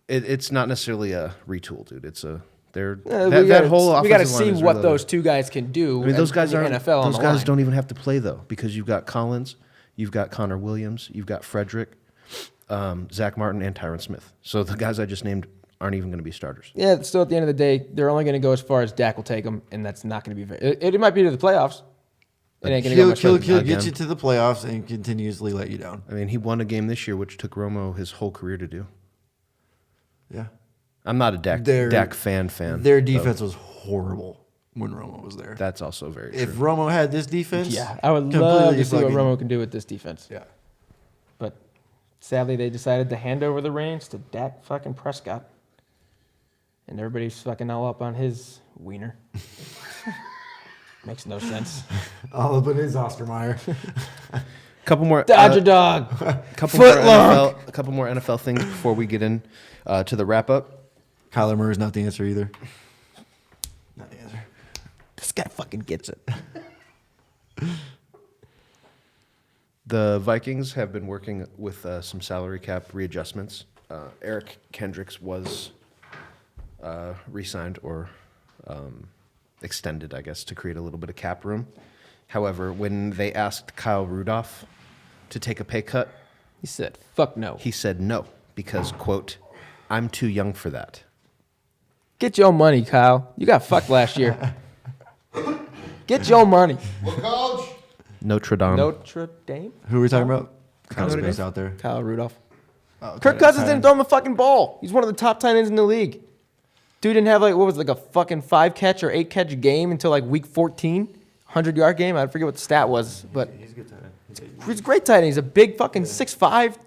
it's not necessarily a retool, dude. It's a that whole offensive we got to line see is what reloaded. those two guys can do. I mean, those guys in aren't. the NFL on Those the guys line. don't even have to play though, because you've got Collins, you've got Connor Williams, you've got Frederick, Zach Martin, and Tyron Smith. So the guys I just named aren't even going to be starters. Yeah, still at the end of the day, they're only going to go as far as Dak will take them, and that's not going to be very. It might be to the playoffs. It ain't going to go much further. He'll Again. get you to the playoffs and continuously let you down. I mean, he won a game this year, which took Romo his whole career to do. Yeah. I'm not a Dak fan. Their though. defense was horrible when Romo was there. That's also very If true. Romo had this defense, Yeah, I would love completely to see what fucking- Romo can do with this defense. Yeah. But sadly, they decided to hand over the reins to Dak fucking Prescott. And everybody's fucking all up on his wiener. Makes no sense. All up in his Oscar Mayer. Couple more Dodger dog. couple more NFL, a couple more NFL things before we get in to the wrap up. Kyler Murray's not the answer either. Not the answer. This guy fucking gets it. The Vikings have been working with some salary cap readjustments. Eric Kendricks was re-signed or extended, I guess, to create a little bit of cap room. However, when they asked Kyle Rudolph to take a pay cut, He said, fuck no. he said no because, quote, I'm too young for that. Get your money, Kyle. You got fucked last year. Get your money. What college? Notre Dame. Notre Dame? Who are we talking about? Kind of Notre space Dame? out there. Kyle Rudolph. Oh, Kirk Cousins didn't throw him the fucking ball. He's one of the top tight ends in the league. Dude didn't have a fucking 5-catch or 8-catch game until like week 14. 100-yard game. I forget what the stat was, but He's a good tight end. he's a great tight end. He's a big fucking 6'5",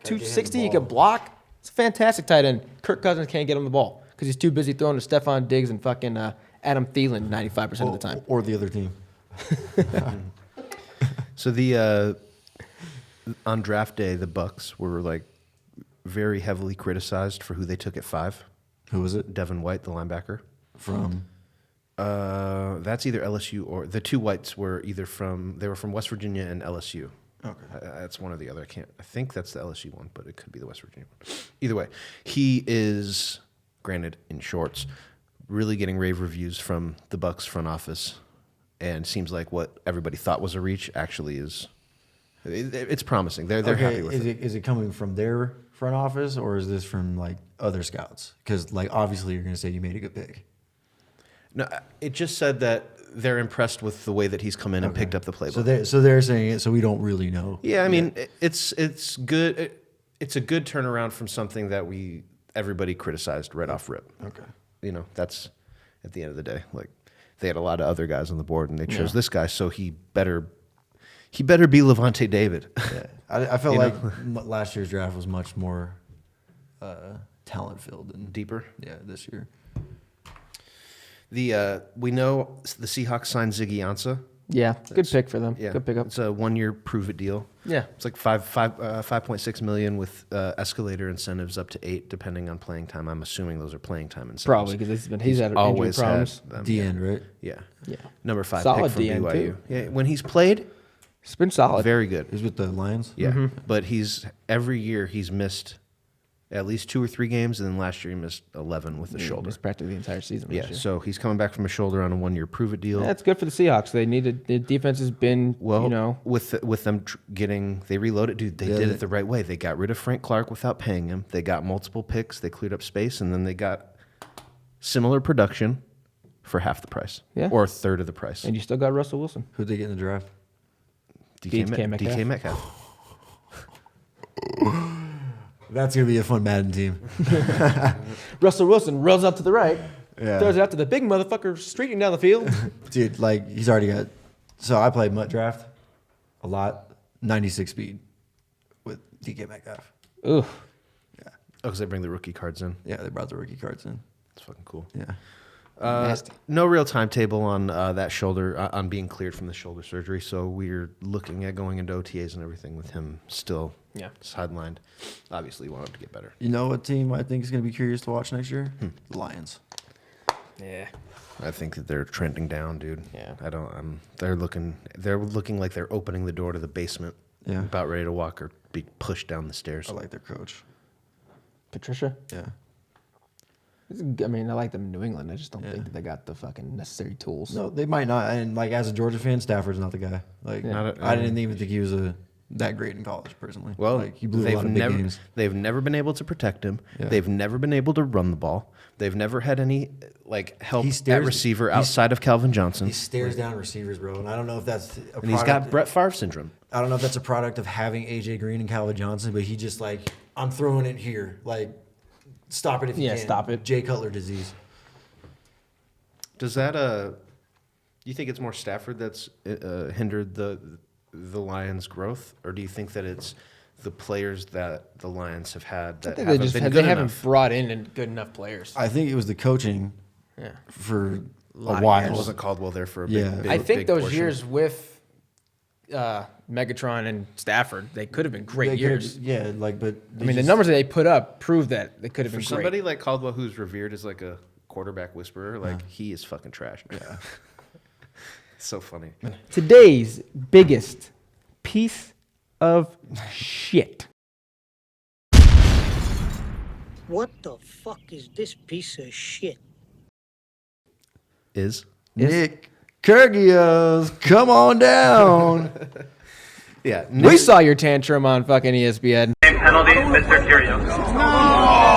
260. He can block. It's a fantastic tight end. Kirk Cousins can't get him the ball because he's too busy throwing to Stephon Diggs and fucking Adam Thielen 95% of the time. Or the other team. So the on draft day, the Bucks were like very heavily criticized for who they took at 5. Who was it? Devin White, the linebacker. From? That's either LSU or the two Whites were they were from West Virginia and LSU. Okay. That's one or the other. I think that's the LSU one, but it could be the West Virginia one. Either way, he is, granted in shorts, really getting rave reviews from the Bucks front office, and seems like what everybody thought was a reach actually It's promising. They're Okay, happy with it. is it coming from their front office or is this from like other scouts? Because like obviously you're going to say you made a good pick. No, it just said that they're impressed with the way that he's come in and picked up the playbook. So they're saying it. So we don't really know. Yeah, I mean, it's good. It's a good turnaround from something that everybody criticized right off rip. Okay. You know, that's at the end of the day. Like they had a lot of other guys on the board, and they chose this guy, so he better be Levante David. Yeah, I felt like last year's draft was much more talent filled and Deeper. Yeah, this year. We know the Seahawks signed Ziggy Ansah. Yeah, good pick for them. Yeah, Good pickup. It's a 1-year prove-it deal. Yeah. It's like 5.6 million with escalator incentives up to 8, depending on playing time. I'm assuming those are playing time incentives. Probably because he's had injury always problems. had them. D end, right? Yeah. Yeah. Number 5 Solid pick from DN BYU. too. Yeah, when he's played, It's been solid. very good. He's with the Lions. Yeah, but every year he's missed at least 2 or 3 games, and then last year he missed 11 with the shoulder. It's practically the entire season. Yeah, last year. so he's coming back from a shoulder on a 1-year prove-it deal. That's good for the Seahawks. They needed the defense has been with them they reloaded. Dude, they did it the right way. They got rid of Frank Clark without paying him. They got multiple picks. They cleared up space, and then they got similar production for half the price, or a third of the price. and you still got Russell Wilson. Who'd they get in the draft? DK Metcalf. That's gonna be a fun Madden team. Russell Wilson rolls up to the right, Yeah. throws it out to the big motherfucker streaking down the field. Dude, like he's already got. So I played Mutt Draft a lot, 96 speed with DK Metcalf. Ooh, Oh, because they bring the rookie cards in. Yeah, they brought the rookie cards in. It's fucking cool. Yeah. nasty. No real timetable on that shoulder, on being cleared from the shoulder surgery. So we're looking at going into OTAs and everything with him still sidelined. Obviously, we want him to get better. You know what team I think is going to be curious to watch next year? The Lions. Yeah. I think that they're trending down, dude. Yeah. They're looking like they're opening the door to the basement. Yeah. About ready to walk or be pushed down the stairs. I like their coach. Patricia? Yeah. I mean, I like them in New England. I just don't think that they got the fucking necessary tools. No, they might not. And like as a Georgia fan, Stafford's not the guy. Like I didn't even think he was that great in college, personally. Well, like, he blew a lot of big games. They've never been able to protect him. Yeah. They've never been able to run the ball. They've never had any help He stares- at receiver outside of Calvin Johnson. He stares down receivers, bro, and I don't know if that's And he's got Brett Favre syndrome. I don't know if that's a product of having AJ Green and Calvin Johnson, but he just like, I'm throwing it here. Like, stop it if you can. stop it. Jay Cutler disease. Does that you think it's more Stafford that's hindered the Lions' growth, or do you think that it's the players that the Lions have had that haven't been good they enough? haven't brought in good enough players. I think it was the coaching for a Lot of while. years. Wasn't Caldwell there for a Yeah. big, I think big those portion? years with Megatron and Stafford, they could have been great They years. could've- Yeah, like, but I mean, the numbers that they put up prove that they could have For been somebody great. like Caldwell, who's revered as like a quarterback whisperer, like he is fucking trash. Yeah, so funny. Today's biggest piece of shit. What the fuck is this piece of shit? Is Nick Kyrgios, come on down. yeah. We saw your tantrum on fucking ESPN. Penalty, Mr. Kyrgios.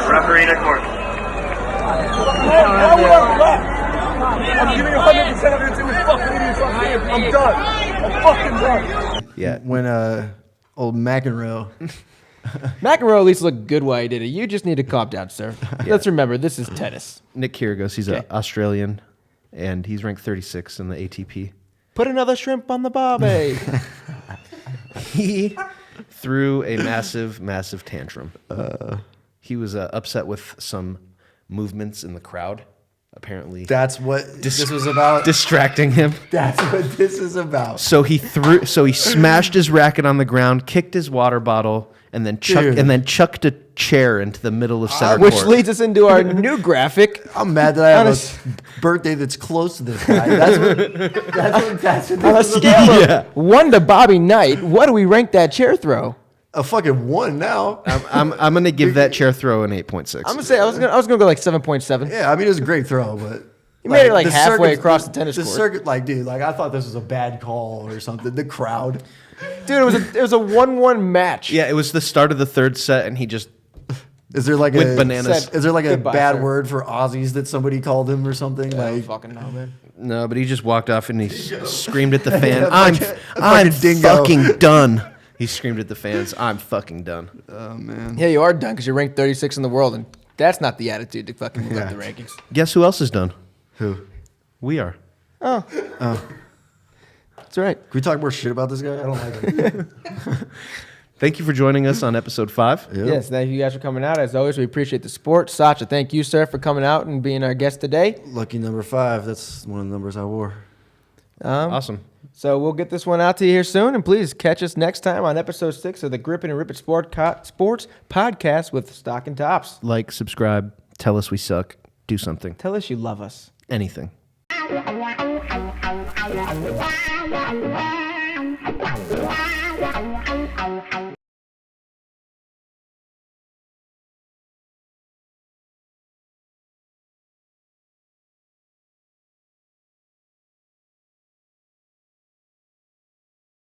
Referee to court. I'm giving 100% evidence it was fucking idiots on me. I'm done. I'm fucking done. Yeah. When old McEnroe. McEnroe at least looked good while he did it. You just need to calm down, sir. Let's remember, this is tennis. Nick Kyrgios, he's an Okay. Australian, and he's ranked 36 in the ATP. Put another shrimp on the barbie. He threw a massive, massive tantrum. He was upset with some movements in the crowd, apparently. That's what this was about. Distracting him. That's what this is about. So he smashed his racket on the ground, kicked his water bottle, and then chucked a chair into the middle of center Which court. leads us into our new graphic. I'm mad that I have Honest- a birthday that's close to this guy. That's what On a this is scale about. of 1 to Bobby Knight, what do we rank that chair throw? a fucking 1 now. I'm gonna give that chair throw an 8.6. I'm gonna say I was gonna go like 7.7. Yeah, I mean, it was a great throw, but You made it like the halfway circuit- across the tennis court. circuit, like, dude, like I thought this was a bad call or something. The crowd. Dude, it was a 1-1 match. Yeah, it was the start of the third set, and he just Is there like with a bananas. Said- Is there like a Goodbye, bad sir. word for Aussies that somebody called him or something? I don't Like, fucking know, man. No, but he just walked off and he screamed at the fan. Yeah, I'm like a I'm fucking dingo." fucking done. He screamed at the fans. I'm fucking done. oh man. Yeah, you are done because you're ranked 36 in the world, and that's not the attitude to fucking move up the rankings. Guess who else is done? Who? We are. That's right. Can we talk more shit about this guy? I don't like him. Thank you for joining us on episode 5. Yep. Yes, thank you guys for coming out. As always, we appreciate the support. Satcha, thank you, sir, for coming out and being our guest today. Lucky number 5. That's one of the numbers I wore. Awesome. So we'll get this one out to you here soon, and please catch us next time on episode 6 of the Grip It and Rip It Sports podcast with Stock and Tops. Like, subscribe, tell us we suck, do something, Tell us you love us. anything. Wow.